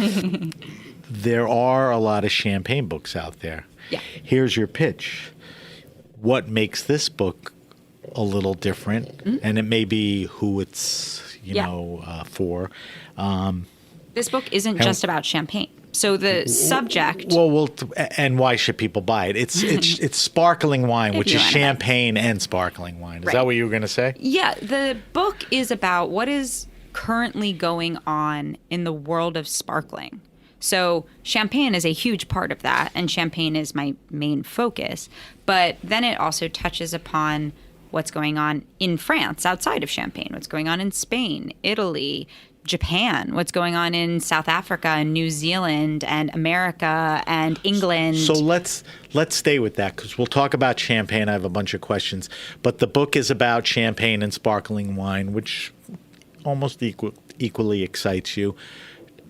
There are a lot of champagne books out there. Yeah. Here's your pitch. What makes this book a little different? Mm-hmm. And it may be who it's, for. This book isn't just about champagne. So the subject. Well, and why should people buy it? It's sparkling wine, which is champagne and sparkling wine. Is that what you were going to say? Yeah, the book is about what is currently going on in the world of sparkling. So champagne is a huge part of that, and champagne is my main focus. But then it also touches upon what's going on in France outside of Champagne, what's going on in Spain, Italy, Japan, what's going on in South Africa and New Zealand and America and England. So let's stay with that, because we'll talk about champagne. I have a bunch of questions. But the book is about champagne and sparkling wine, which almost equally excites you.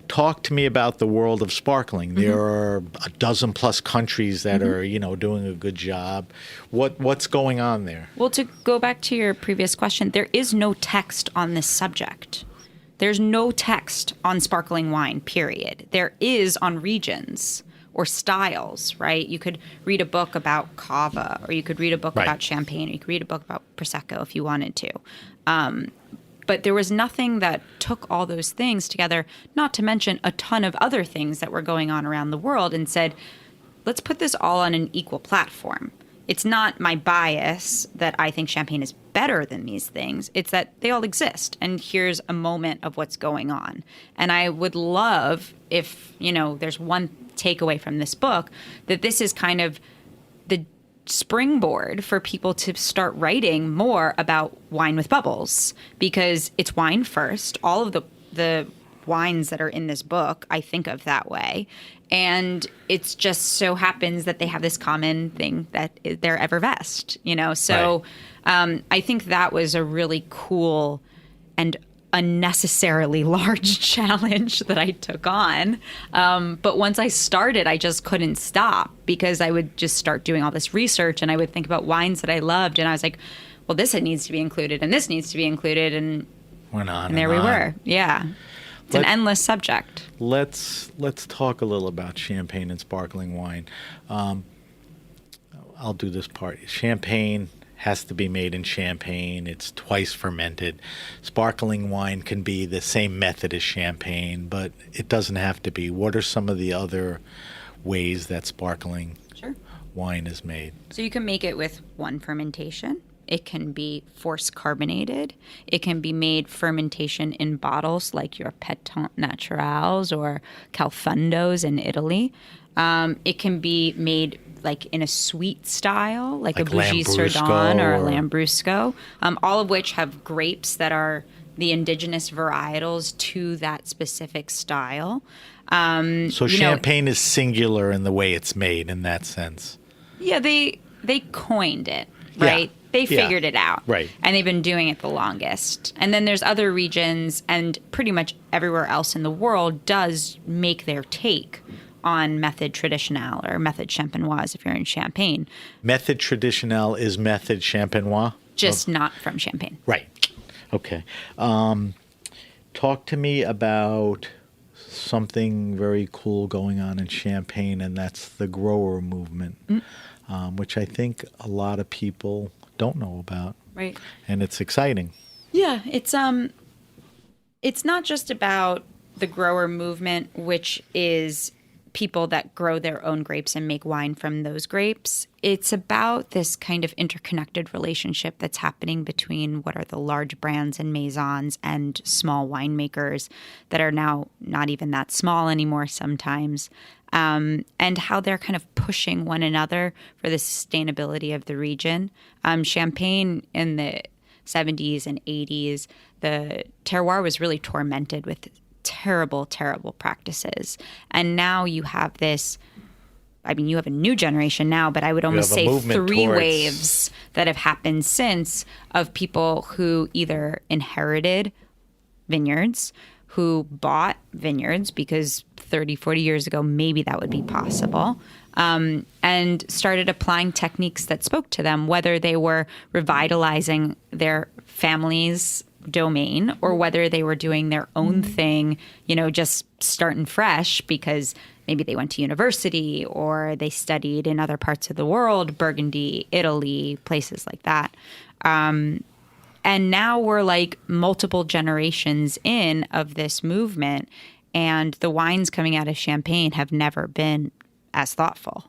Talk to me about the world of sparkling. There are a dozen plus countries that are, doing a good job. What's going on there? Well, to go back to your previous question, there is no text on this subject. There's no text on sparkling wine, period. There is on regions or styles, right? You could read a book about cava, or you could read a book about champagne, or you could read a book about Prosecco if you wanted to. But there was nothing that took all those things together, not to mention a ton of other things that were going on around the world, and said, let's put this all on an equal platform. It's not my bias that I think champagne is better than these things. It's that they all exist, and here's a moment of what's going on. And I would love if, there's one takeaway from this book, that this is kind of the springboard for people to start writing more about wine with bubbles, because it's wine first. All of the wines that are in this book, I think of that way. And it's just so happens that they have this common thing that they're Evervest, So I think that was a really cool and unnecessarily large challenge that I took on. But once I started, I just couldn't stop, because I would just start doing all this research, and I would think about wines that I loved. And I was like, well, this needs to be included, and this needs to be included. And went on. And there we were. Yeah. It's an endless subject. Let's talk a little about champagne and sparkling wine. I'll do this part. Champagne has to be made in Champagne. It's twice fermented. Sparkling wine can be the same method as champagne, but it doesn't have to be. What are some of the other ways that sparkling wine is made? So you can make it with one fermentation. It can be force carbonated. It can be made fermentation in bottles like your Pétante Naturals or Calfundos in Italy. It can be made like in a sweet style, like a Bougie Sardon or a Lambrusco, all of which have grapes that are the indigenous varietals to that specific style. So champagne is singular in the way it's made in that sense. Yeah, they coined it, right? Yeah. They figured it out. Right. And they've been doing it the longest. And then there's other regions, and pretty much everywhere else in the world does make their take on method traditionnel or method champenoise if you're in Champagne. Method traditionnel is method champenoise? Just not from Champagne. Right. Okay. Talk to me about something very cool going on in Champagne, and that's the grower movement, which I think a lot of people don't know about. Right. And it's exciting. Yeah, it's not just about the grower movement, which is people that grow their own grapes and make wine from those grapes. It's about this kind of interconnected relationship that's happening between what are the large brands and maisons and small winemakers that are now not even that small anymore sometimes, and how they're kind of pushing one another for the sustainability of the region. Champagne in the 70s and 80s, the terroir was really tormented with terrible, terrible practices. And now you have this, you have a new generation now, but I would almost say three waves that have happened since of people who either inherited vineyards, who bought vineyards because 30, 40 years ago, maybe that would be possible, and started applying techniques that spoke to them, whether they were revitalizing their family's domain or whether they were doing their own thing, just starting fresh because maybe they went to university or they studied in other parts of the world, Burgundy, Italy, places like that. And now we're like multiple generations in of this movement, and the wines coming out of Champagne have never been as thoughtful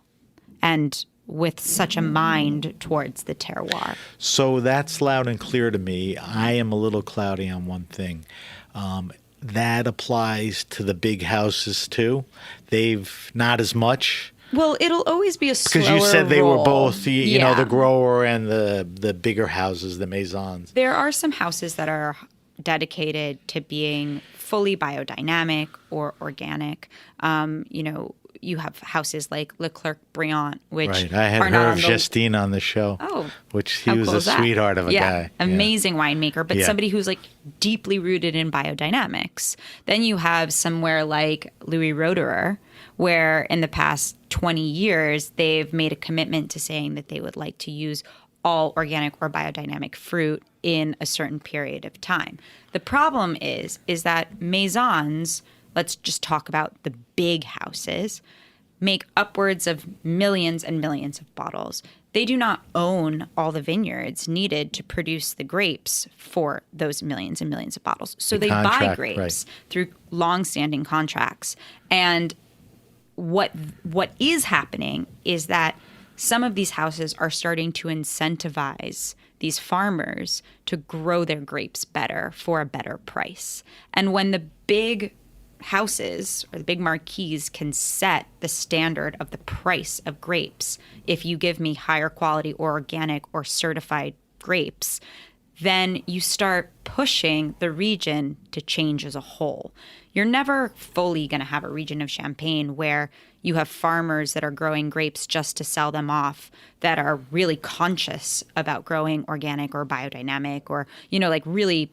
and with such a mind towards the terroir. So that's loud and clear to me. I am a little cloudy on one thing. That applies to the big houses too. They've not as much. Well, it'll always be a slower because you said they roll. were both, you know, the grower and the bigger houses, the maisons. There are some houses that are dedicated to being fully biodynamic or organic. You have houses like Leclerc-Briand, which Right. I had are not Hervé Gestine on the show. Oh, which he how was cool a is that? sweetheart of a yeah, guy. amazing winemaker, but Yeah. somebody who's like deeply rooted in biodynamics. Then you have somewhere like Louis Roederer, where in the past 20 years they've made a commitment to saying that they would like to use all organic or biodynamic fruit in a certain period of time. The problem is that maisons, let's just talk about the big houses, make upwards of millions and millions of bottles. They do not own all the vineyards needed to produce the grapes for those millions and millions of bottles. So they buy contract, grapes right. through long-standing contracts. And what is happening is that some of these houses are starting to incentivize these farmers to grow their grapes better for a better price. And when the big houses or the big marquees can set the standard of the price of grapes, if you give me higher quality or organic or certified grapes, then you start pushing the region to change as a whole. You're never fully going to have a region of Champagne where you have farmers that are growing grapes just to sell them off, that are really conscious about growing organic or biodynamic or, like really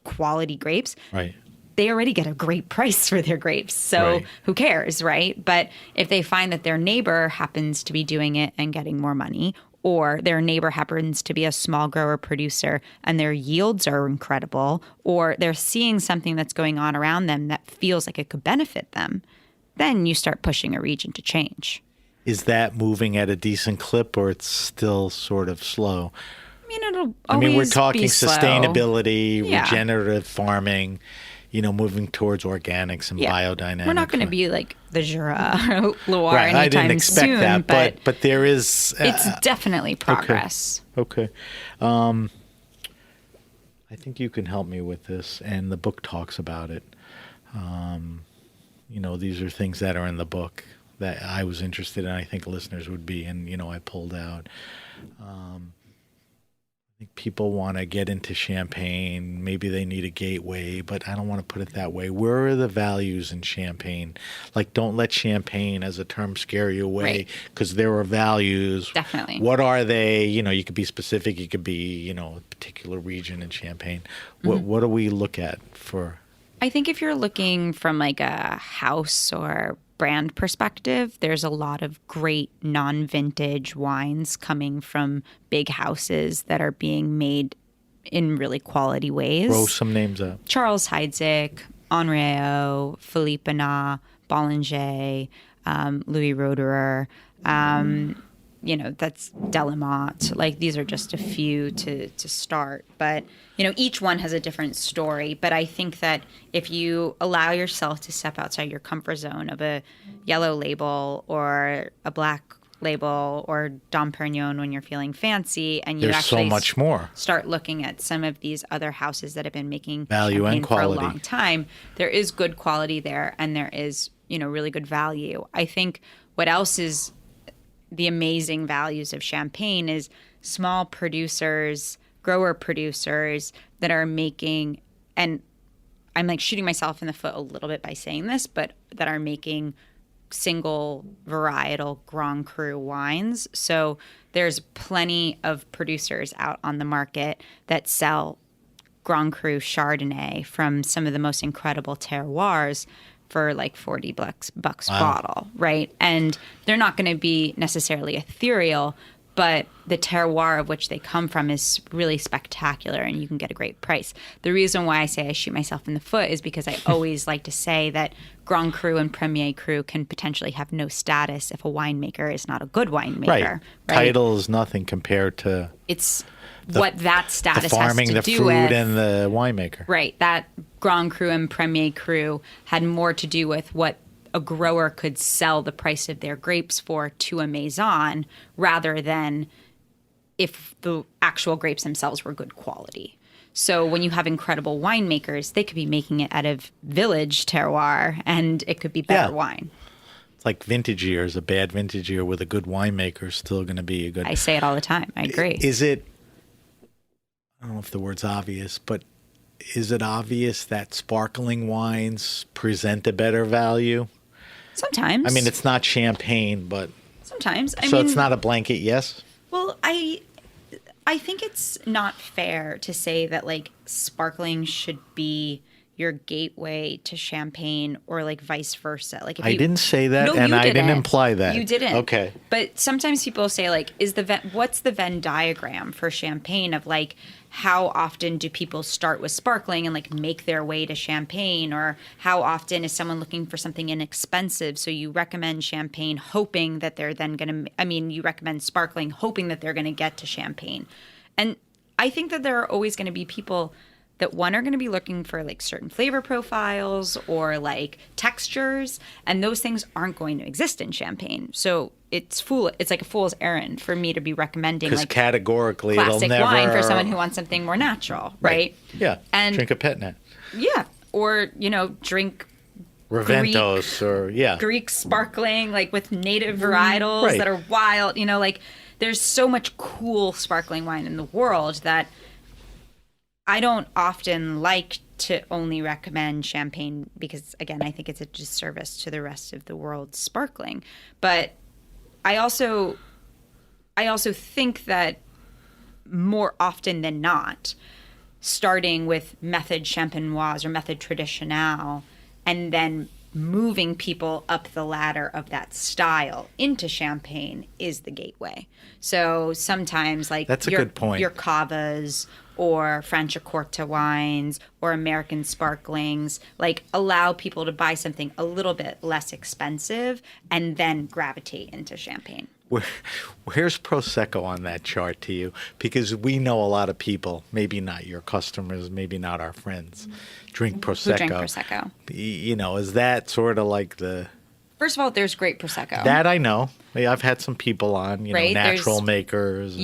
quality grapes. Right. They already get a great price for their grapes. So Right. who cares, right? But if they find that their neighbor happens to be doing it and getting more money, or their neighbor happens to be a small grower producer and their yields are incredible, or they're seeing something that's going on around them that feels like it could benefit them, then you start pushing a region to change. Is that moving at a decent clip, or it's still sort of slow? I mean, it'll I always mean, we're talking be slow. sustainability, Yeah. regenerative farming, moving towards organics and biodynamic. We're not going to be like the Jura or Loire Right, anytime I didn't expect soon, that, but there is. it's definitely progress. Okay. I think you can help me with this, and the book talks about it. These are things that are in the book that I was interested in, I think listeners would be, and, I pulled out. I think people want to get into Champagne. Maybe they need a gateway, but I don't want to put it that way. Where are the values in Champagne? Like, don't let Champagne as a term scare you away, because there are values. Definitely. What are they? You could be specific. You could be, a particular region in Champagne. What do we look at for? I think if you're looking from like a house or brand perspective, there's a lot of great non-vintage wines coming from big houses that are being made in really quality ways. Throw some names up. Charles Heidsieck, Henriot, Philippe Anat, Bollinger, Louis Roederer, that's Delamot. Like, these are just a few to start. But, each one has a different story. But I think that if you allow yourself to step outside your comfort zone of a yellow label or a black label or Dom Perignon when you're feeling fancy, and you There's actually so much more. Start looking at some of these other houses that have been making Value and champagne for a quality. long time, there is good quality there, and there is, really good value. I think what else is the amazing values of Champagne is small producers, grower producers that are making, and I'm like shooting myself in the foot a little bit by saying this, but that are making single varietal Grand Cru wines. So there's plenty of producers out on the market that sell Grand Cru Chardonnay from some of the most incredible terroirs for like $40 bottle, right? And they're not going to be necessarily ethereal, but the terroir of which they come from is really spectacular, and you can get a great price. The reason why I say I shoot myself in the foot is because I always like to say that Grand Cru and Premier Cru can potentially have no status if a winemaker is not a good winemaker. Right. Title is nothing compared to it's what that status the farming, has to the do fruit, with. and the winemaker. Right. That Grand Cru and Premier Cru had more to do with what a grower could sell the price of their grapes for to a maison, rather than if the actual grapes themselves were good quality. So when you have incredible winemakers, they could be making it out of village terroir, and it could be better wine. It's like vintage years. A bad vintage year with a good winemaker is still going to be a good. I say it all the time. I agree. Is it? I don't know if the word's obvious, but is it obvious that sparkling wines present a better value? Sometimes. I mean, it's not champagne, but sometimes. so it's not a blanket yes? Well, I think it's not fair to say that like sparkling should be your gateway to champagne or like vice versa. Like if I didn't say that, and I didn't imply that. You didn't. Okay. But sometimes people say like, what's the Venn diagram for champagne of like how often do people start with sparkling and like make their way to champagne, or how often is someone looking for something inexpensive? So you recommend champagne hoping that they're then going to, you recommend sparkling hoping that they're going to get to champagne. And I think that there are always going to be people that one are going to be looking for like certain flavor profiles or like textures, and those things aren't going to exist in champagne. So it's like a fool's errand for me to be recommending like categorically classic it'll never... wine for someone who wants something more natural, right? Yeah, and drink a pet net. Yeah, or drink Raventos Greek sparkling like with native varietals that are wild. Like there's so much cool sparkling wine in the world that I don't often like to only recommend champagne because, again, I think it's a disservice to the rest of the world sparkling. But I also think that more often than not, starting with Method Champenoise or Method Traditionnel and then moving people up the ladder of that style into champagne is the gateway. So sometimes like that's a good point. Your cavas or Franciacorta wines or American sparklings, like allow people to buy something a little bit less expensive and then gravitate into champagne. Where's Prosecco on that chart to you? Because we know a lot of people, maybe not your customers, maybe not our friends, drink Prosecco. Who drink Prosecco. Is that sort of like the... First of all, there's great Prosecco. That I know. I've had some people on, natural makers.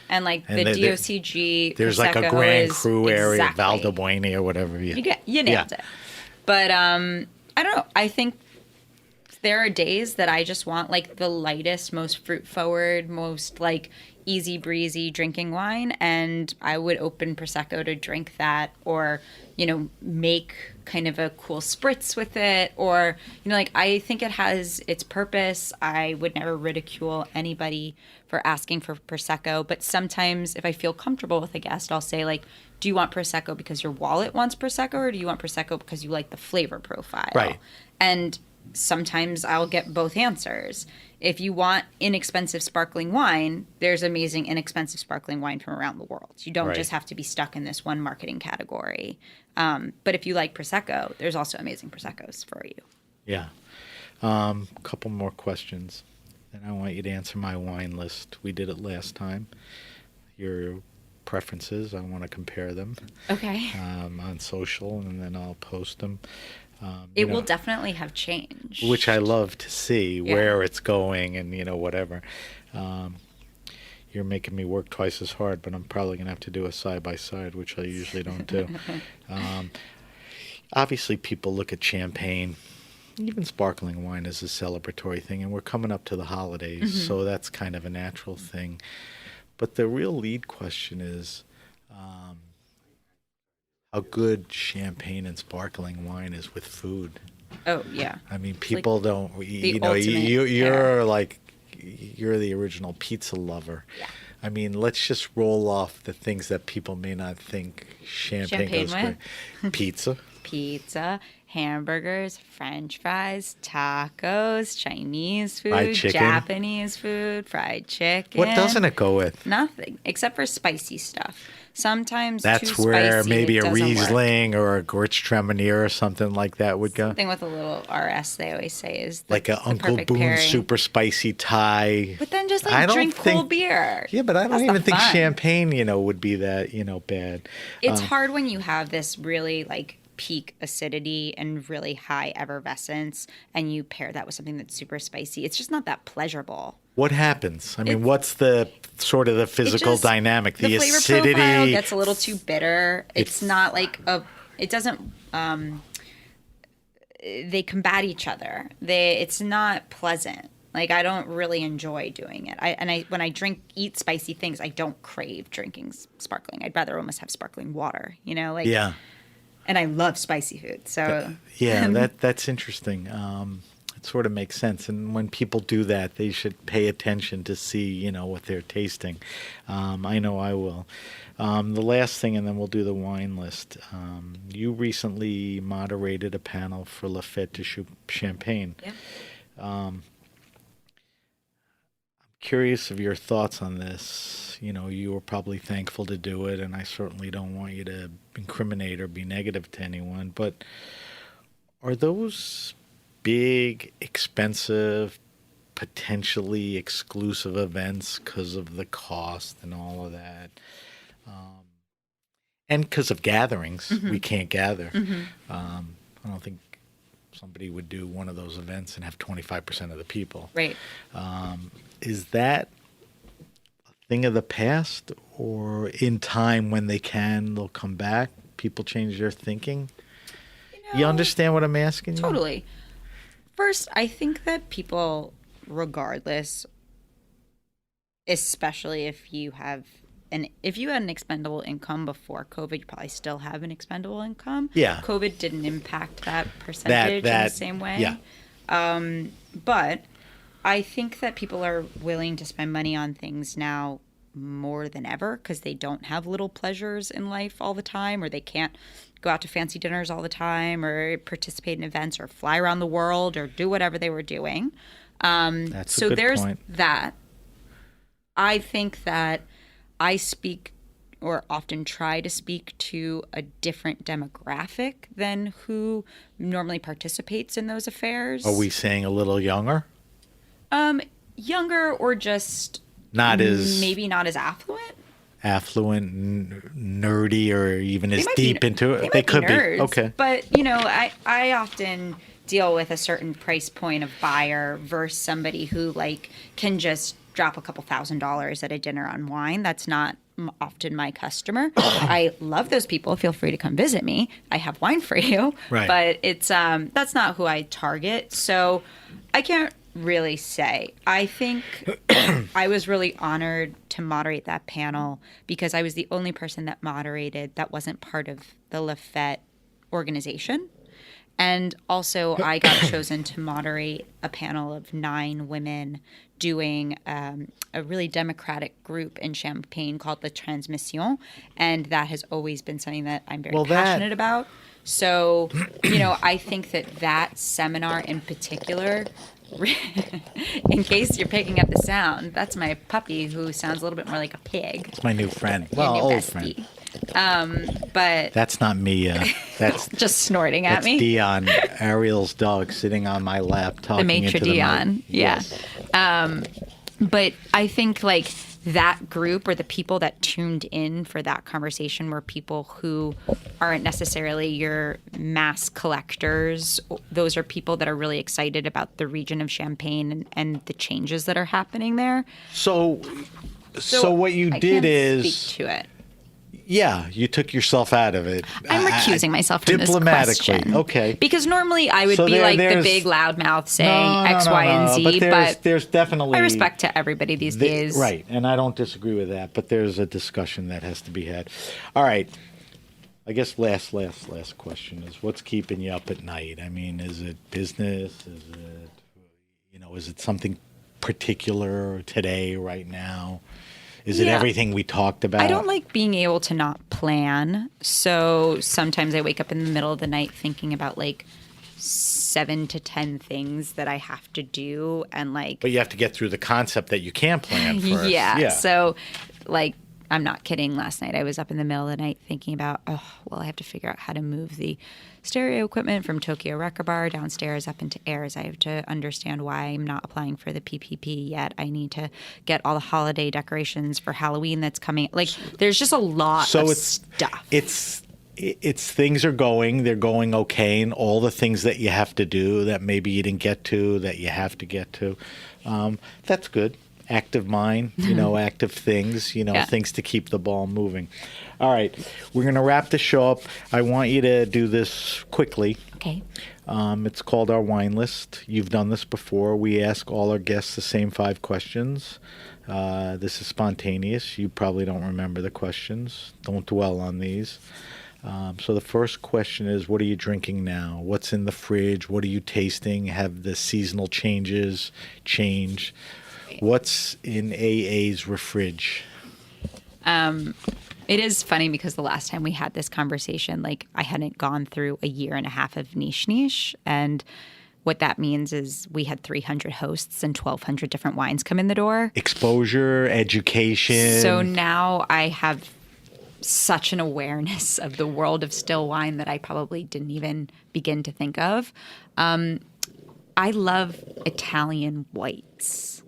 And like the DOCG there's Prosecco like a Grand Cru area, exactly. Valdebuena or whatever. You nailed it. But I don't know. I think there are days that I just want like the lightest, most fruit forward, most like easy breezy drinking wine, and I would open Prosecco to drink that, or make kind of a cool spritz with it, or like I think it has its purpose. I would never ridicule anybody for asking for Prosecco, but sometimes if I feel comfortable with a guest, I'll say like, do you want Prosecco because your wallet wants Prosecco, or do you want Prosecco because you like the flavor profile? Right. And sometimes I'll get both answers. If you want inexpensive sparkling wine, there's amazing inexpensive sparkling wine from around the world. You don't just have to be stuck in this one marketing category. But if you like Prosecco, there's also amazing Proseccos for you. Yeah. A couple more questions. And I want you to answer my wine list. We did it last time. Your preferences, I want to compare them. Okay. On social, and then I'll post them. It will definitely have changed. Which I love to see where it's going and, whatever. You're making me work twice as hard, but I'm probably going to have to do a side-by-side, which I usually don't do. Obviously, people look at champagne, even sparkling wine, as a celebratory thing, and we're coming up to the holidays, so that's kind of a natural thing. But the real lead question is... how good champagne and sparkling wine is with food. Oh, yeah. I mean, people like don't, you're the original pizza lover. Yeah. I mean, let's just roll off the things that people may not think champagne goes with. Pizza, hamburgers, French fries, tacos, Chinese food, fried chicken. Japanese food, fried chicken. What doesn't it go with? Nothing, except for spicy stuff. Sometimes that's too where spicy, maybe a Riesling work. or a Gewürztraminer or something like that would go. Something with a little RS, they always say, is like a Uncle Boone pairing. Super spicy Thai. But then just like drink cool beer. Yeah, but I don't even think champagne, would be that, bad. It's hard when you have this really like peak acidity and really high effervescence, and you pair that with something that's super spicy. It's just not that pleasurable. What happens? I mean, what's the sort of the physical dynamic? The flavor acidity profile gets a little too bitter. It's not like it doesn't. They combat each other. It's not pleasant. Like, I don't really enjoy doing it. When I eat spicy things, I don't crave drinking sparkling. I'd rather almost have sparkling water, you know? Like, Yeah. And I love spicy food. So yeah, that's interesting. It sort of makes sense. And when people do that, they should pay attention to see, you know, what they're tasting. I know I will. The last thing, and then we'll do the wine list. You recently moderated a panel for Lafite de Champagne. Yep. I'm curious of your thoughts on this. You know, you were probably thankful to do it, and I certainly don't want you to incriminate or be negative to anyone, but are those big, expensive, potentially exclusive events because of the cost and all of that? And because of gatherings, we can't gather. I don't think somebody would do one of those events and have 25% of the people. Right. Is that a thing of the past, or in time when they can, they'll come back? People change their thinking? You understand what I'm asking you? Totally. First, I think that people, regardless, especially if you had an expendable income before COVID, you probably still have an expendable income. Yeah. COVID didn't impact that percentage in the same way. Yeah. But I think that people are willing to spend money on things now more than ever because they don't have little pleasures in life all the time, or they can't go out to fancy dinners all the time, or participate in events, or fly around the world, or do whatever they were doing. That's so a good there's point. that. I think that I speak, or often try to speak, to a different demographic than who normally participates in those affairs. Are we saying a little younger? Younger, or just maybe not as affluent, nerdy, or even as might deep be, into it. They could be nerds, be. Okay. But, you know, I often deal with a certain price point of buyer versus somebody who, like, can just drop a couple $1,000s at a dinner on wine. That's not often my customer. I love those people. Feel free to come visit me. I have wine for you. Right. But it's that's not who I target. So I can't really say. I think I was really honored to moderate that panel because I was the only person that moderated that wasn't part of the Lafite organization. And also I got chosen to moderate a panel of 9 women doing a really democratic group in Champagne called the Transmission. And that has always been something that I'm very passionate about. So, you know, I think that seminar in particular, in case you're picking up the sound, that's my puppy who sounds a little bit more like a pig. It's my new friend. Well, old friend. But that's not me. That's just snorting at me. Dion, Ariel's dog, sitting on my lap talking the maitre into Dion. the Yes. But I think like that group, or the people that tuned in for that conversation, were people who aren't necessarily your mass collectors. Those are people that are really excited about the region of Champagne and the changes that are happening there. So what you did is speak to it. Yeah, you took yourself out of it. I'm recusing myself from this diplomatically. question. Okay. Because normally I would be like the big loudmouth saying X, Y, and Z. But there's definitely... I respect to everybody these days. Right, and I don't disagree with that, but there's a discussion that has to be had. All right. I guess last question is, what's keeping you up at night? I mean, is it business? Is it something particular today, right now? Is it everything we talked about? I don't like being able to not plan. So sometimes I wake up in the middle of the night thinking about like 7 to 10 things that I have to do, and like. But you have to get through the concept that you can plan first. Yeah. So like, I'm not kidding. Last night I was up in the middle of the night thinking about, I have to figure out how to move the stereo equipment from Tokyo Record Bar downstairs up into Airs. I have to understand why I'm not applying for the PPP yet. I need to get all the holiday decorations for Halloween that's coming. Like, there's just a lot of stuff. It's things they're going okay, and all the things that you have to do that maybe you didn't get to, that you have to get to. That's good. active mind, active things, things to keep the ball moving. All right, we're going to wrap the show up. I want you to do this quickly. Okay. It's called our wine list. You've done this before. We ask all our guests the same 5 questions. This is spontaneous. You probably don't remember the questions. Don't dwell on these. So the first question is, what are you drinking now? What's in the fridge? What are you tasting? Have the seasonal changes changed? What's in AA's refridge? It is funny because the last time we had this conversation, I hadn't gone through a year and a half of niche. And what that means is we had 300 hosts and 1,200 different wines come in the door. Exposure, education. So now I have such an awareness of the world of still wine that I probably didn't even begin to think of. I love Italian whites.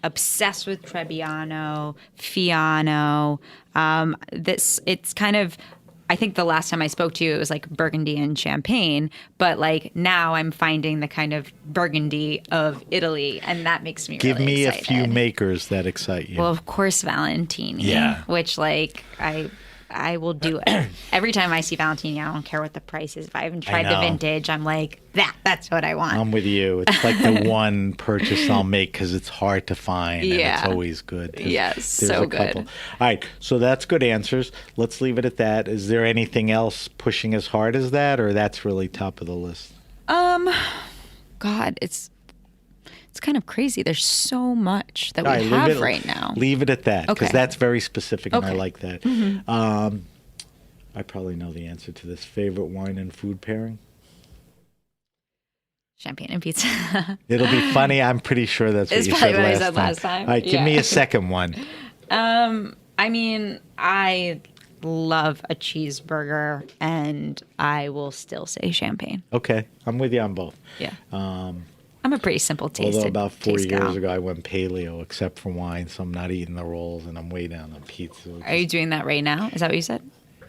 Obsessed with Trebbiano, Fiano. It's kind of, I think the last time I spoke to you, it was like Burgundy and Champagne, but now I'm finding the kind of Burgundy of Italy, and that makes me Give really me excited. A few makers that excite you. Well, of course, Valentini. Yeah. Which I will do it. Every time I see Valentini, I don't care what the price is. If I haven't tried the vintage, I'm like, that's what I want. I'm with you. It's like the one purchase I'll make because it's hard to find, and it's always good. Yes, so good. All right, so that's good answers. Let's leave it at that. Is there anything else pushing as hard as that, or that's really top of the list? God, it's kind of crazy. There's so much that we have right now. Leave it at that, because that's very specific, and I like that. Mm-hmm. I probably know the answer to this. Favorite wine and food pairing? Champagne and pizza. It'll be funny. I'm pretty sure that's what you said last time. It's probably what I said last time. All right, give me a second one. I mean, I love a cheeseburger, and I will still say champagne. Okay, I'm with you on both. Yeah. I'm a pretty simple taste. Although about 4 years ago I went paleo, except for wine, so I'm not eating the rolls, and I'm way down on pizza. Are you doing that right now? Is that what you said?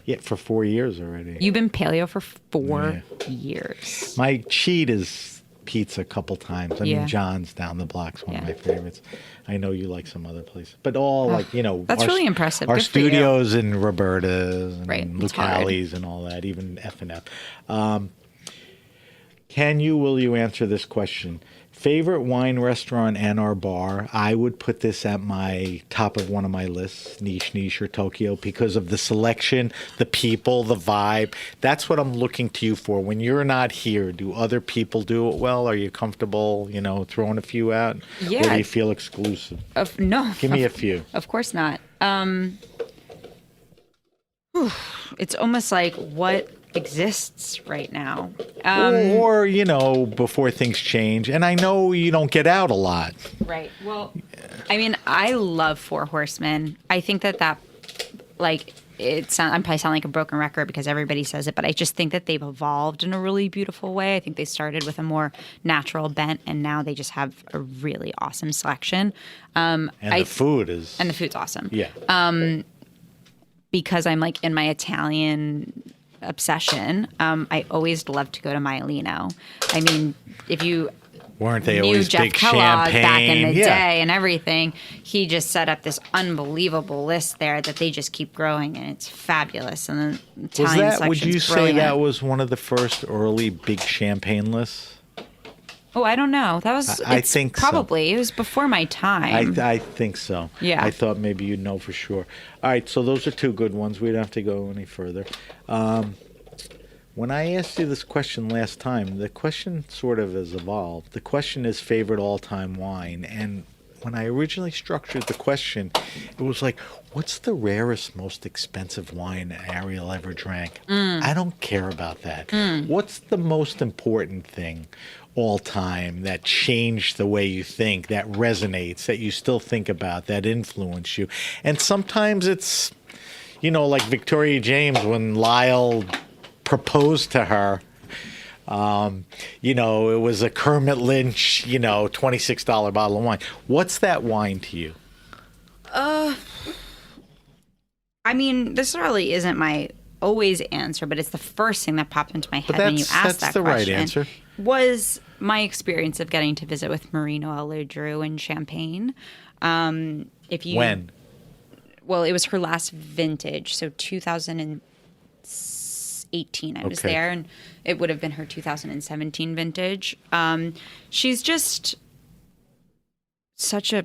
Yeah, for 4 years already. You've been paleo for 4 years. My cheat is pizza a couple times. I mean, John's down the block's one of my favorites. I know you like some other places, but all that's really impressive. Our Good studios in Roberta's and It's Lucali's and all that, even F&F. Will you answer this question? Favorite wine restaurant and or bar? I would put this at my top of one of my lists, Niche or Tokyo, because of the selection, the people, the vibe. That's what I'm looking to you for. When you're not here, do other people do it well? Are you comfortable, throwing a few out? Yeah. Or do you feel exclusive? No. Give me a few. Of course not. It's almost like what exists right now. Or, before things change. And I know you don't get out a lot. Right. Well, I mean, I love Four Horsemen. I think that I'm probably sound like a broken record because everybody says it, but I just think that they've evolved in a really beautiful way. I think they started with a more natural bent, and now they just have a really awesome selection. The food's awesome. Yeah. Because I'm in my Italian obsession, I always loved to go to Maialino. I mean, if you weren't they knew always Jeff big Kellogg champagne back in the day and everything, he just set up this unbelievable list there that they just keep growing, and it's fabulous. And the Italian section's would you brilliant. say that was one of the first early big champagne lists? Oh, I don't know. That was I think probably so. It was before my time. I think so. Yeah. I thought maybe you'd know for sure. All right, so those are 2 good ones. We don't have to go any further. When I asked you this question last time, the question sort of has evolved. The question is favorite all-time wine, and when I originally structured the question, it was like, what's the rarest, most expensive wine Ariel ever drank? I don't care about that. What's the most important thing all time that changed the way you think, that resonates, that you still think about, that influenced you? And sometimes it's, like Victoria James when Lyle proposed to her. It was a Kermit Lynch, $26 bottle of wine. What's that wine to you? I mean, this really isn't my always answer, but it's the first thing that popped into my head when you asked that question. That's the right answer. Was my experience of getting to visit with Marie Noelle Ledru in Champagne. When? Well, it was her last vintage, so 2018 I was Okay. there, and it would have been her 2017 vintage. She's just such a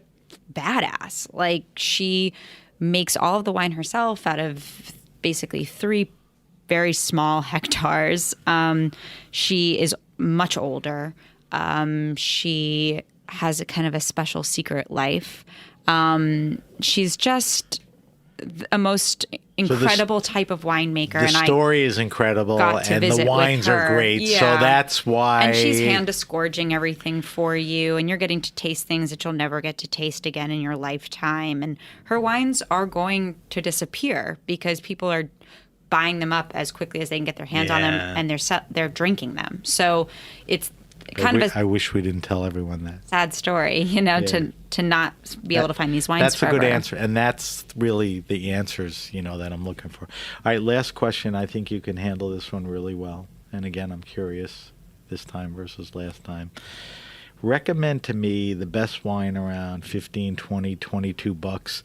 badass. Like, she makes all of the wine herself out of basically 3 very small hectares. She is much older. She has a kind of a special secret life. She's just a most incredible type of winemaker. The story is incredible, got to and the visit with wines are her. great. Yeah. So that's why. And she's hand disgorging everything for you, and you're getting to taste things that you'll never get to taste again in your lifetime. And her wines are going to disappear because people are buying them up as quickly as they can get their hands on them, and they're drinking them. So it's kind of a I wish we didn't tell everyone that. sad story, to not be able to find these wines That's forever. a good answer, and that's really the answers, that I'm looking for. All right, last question. I think you can handle this one really well. And again, I'm curious this time versus last time. Recommend to me the best wine around 15, 20, 22 bucks.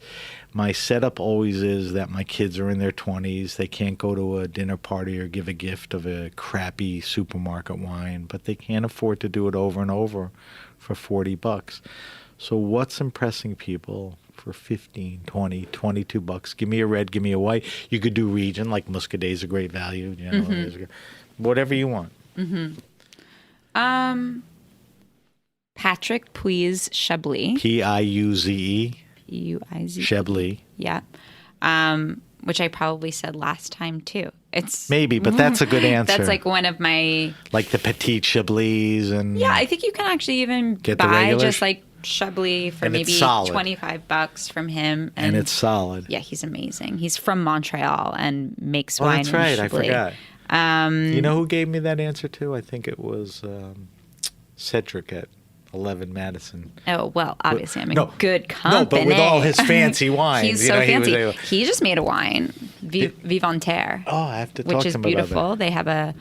My setup always is that my kids are in their 20s. They can't go to a dinner party or give a gift of a crappy supermarket wine, but they can't afford to do it over and over for 40 bucks. So what's impressing people for 15, 20, 22 bucks? Give me a red, give me a white. You could do region, like Muscadet is a great value. Whatever you want. Patrick Puiz Chablis. Piuze. Puiz. Chablis. Yeah. Which I probably said last time too. It's Maybe, but that's a good answer. That's like one of my, like the Petit Chablis and yeah, I think you can actually even Get the buy regular just like Chablis for And it's maybe solid. $25 from him. and it's solid. Yeah, he's amazing. He's from Montreal and makes Oh, wine. that's in right. I Chablis. forgot. You know who gave me that answer too? I think it was Cedric at 11 Madison. Oh, well, obviously I'm in No. good company. No, but with all his fancy wines. He's you so know, he was fancy. able- He just made a wine, Vivanterre. Oh, I have to talk which to is him beautiful. about They have a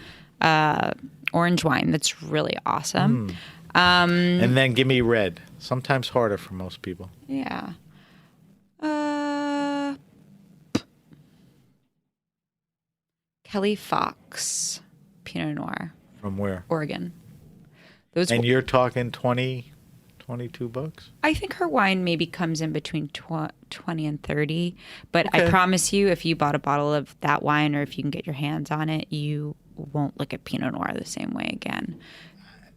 orange wine that's really awesome. that. And then give me red. Sometimes harder for most people. Yeah. Kelly Fox, Pinot Noir, From where? Oregon. Those And you're talking 20, 22 bucks? I think her wine maybe comes in between 20 and 30. But Okay. I promise you, if you bought a bottle of that wine or if you can get your hands on it, you won't look at Pinot Noir the same way again.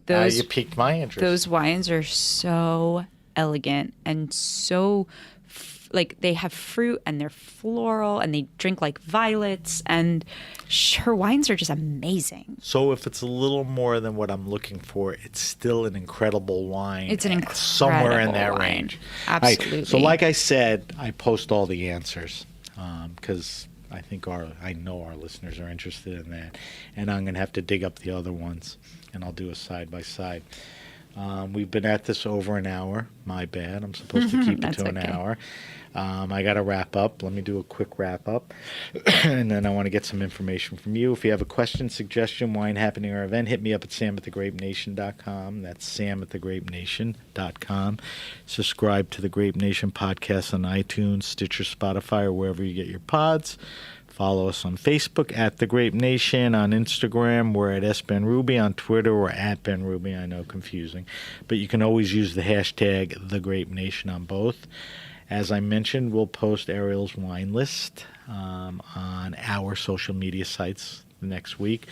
You piqued my interest. Those wines are so elegant and so like they have fruit and they're floral and they drink like violets, and her wines are just amazing. So if it's a little more than what I'm looking for, it's still an incredible wine. It's an incredible somewhere in that wine. range. Absolutely. All right, so like I said, I post all the answers because I know our listeners are interested in that, and I'm going to have to dig up the other ones, and I'll do a side by side. We've been at this over an hour. My bad. I'm supposed to keep it to an okay. hour. I got to wrap up. Let me do a quick wrap up. And then I want to get some information from you. If you have a question, suggestion, wine happening, or event, hit me up at sam@thegrapenation.com. That's sam@thegrapenation.com. Subscribe to the Grape Nation podcast on iTunes, Stitcher, Spotify, or wherever you get your pods. Follow us on Facebook at The Grape Nation. On Instagram, we're at SBenRuby. On Twitter, we're at BenRuby. I know, confusing. But you can always use the hashtag The Grape Nation on both. As I mentioned, we'll post Ariel's wine list on our social media sites next week.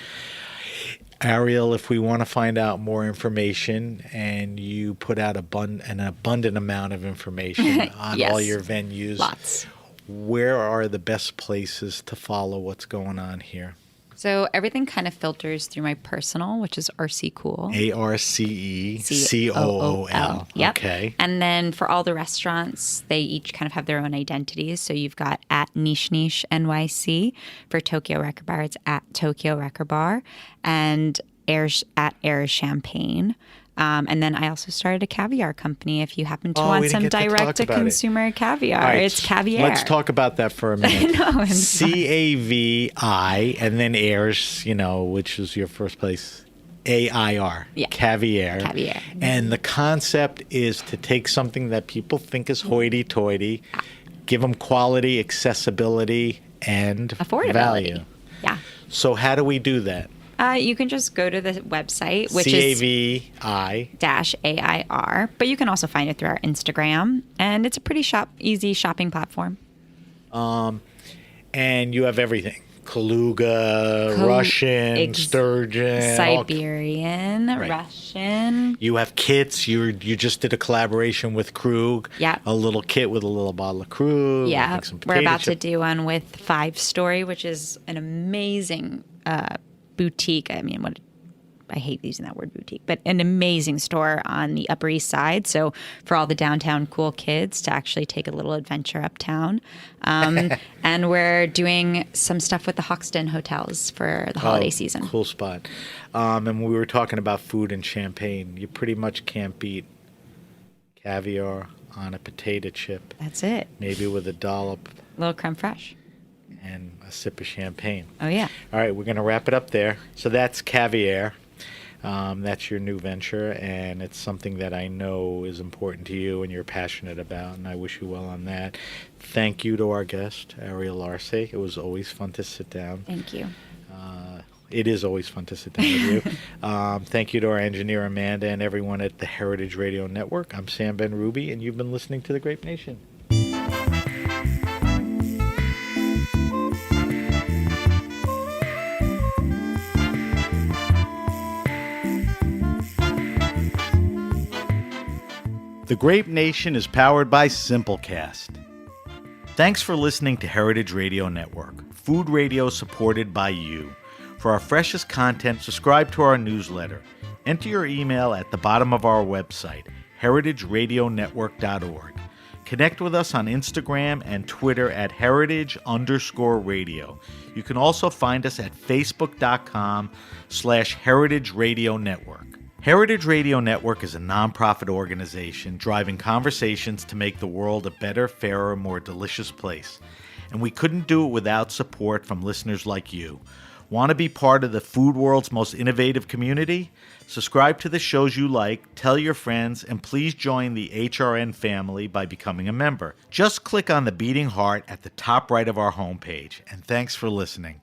Ariel, if we want to find out more information and you put out an abundant amount of information on Yes. all your venues, Lots. where are the best places to follow what's going on here? So everything kind of filters through my personal, which is Arce Cool. ARCECOOL. Yep. Okay. And then for all the restaurants, they each kind of have their own identities. So you've got at Niche Niche NYC. For Tokyo Record Bar, it's at Tokyo Record Bar. And at Air Champagne. And then I also started a caviar company if you happen to Oh, we want didn't some get to talk about it. direct-to-consumer caviar. All right, It's caviar. Let's talk about that for a minute. I know, it's fine. CAVI and then Airs, which is your first place. AIR. Yeah. Caviar. Caviar. And the concept is to take something that people think is hoity-toity, give them quality, accessibility, and Affordability. value. Yeah. So how do we do that? You can just go to the website, which CAVI -AIR, but you can also find it through our Instagram, and it's a pretty easy shopping platform. And you have everything. Kaluga, Russian, sturgeon, Siberian, Russian. You have kits. You just did a collaboration with Krug. Yeah. A little kit with a little bottle of Krug. Yeah. I think some We're potato about to chip. do one with 5 Story, which is an amazing boutique. I mean, I hate using that word boutique, but an amazing store on the Upper East Side. So for all the downtown cool kids to actually take a little adventure uptown. And we're doing some stuff with the Hoxton hotels for the holiday season. Cool spot. And we were talking about food and champagne. You pretty much can't beat caviar on a potato chip. That's it. Maybe with a dollop Little creme fraiche. and a sip of champagne. Oh, yeah. All right, we're going to wrap it up there. So that's Caviar. That's your new venture, and it's something that I know is important to you and you're passionate about, and I wish you well on that. Thank you to our guest, Ariel Arce. It was always fun to sit down. Thank you. It is always fun to sit down with you. Thank you to our engineer, Amanda, and everyone at the Heritage Radio Network. I'm Sam Ben Ruby, and you've been listening to The Grape Nation. The Grape Nation is powered by Simplecast. Thanks for listening to Heritage Radio Network, food radio supported by you. For our freshest content, subscribe to our newsletter. Enter your email at the bottom of our website, heritageradionetwork.org. Connect with us on Instagram and Twitter at heritage_radio. You can also find us at facebook.com/Heritage Radio Network. Heritage Radio Network is a nonprofit organization driving conversations to make the world a better, fairer, more delicious place. And we couldn't do it without support from listeners like you. Want to be part of the food world's most innovative community? Subscribe to the shows you like, tell your friends, and please join the HRN family by becoming a member. Just click on the beating heart at the top right of our homepage. And thanks for listening.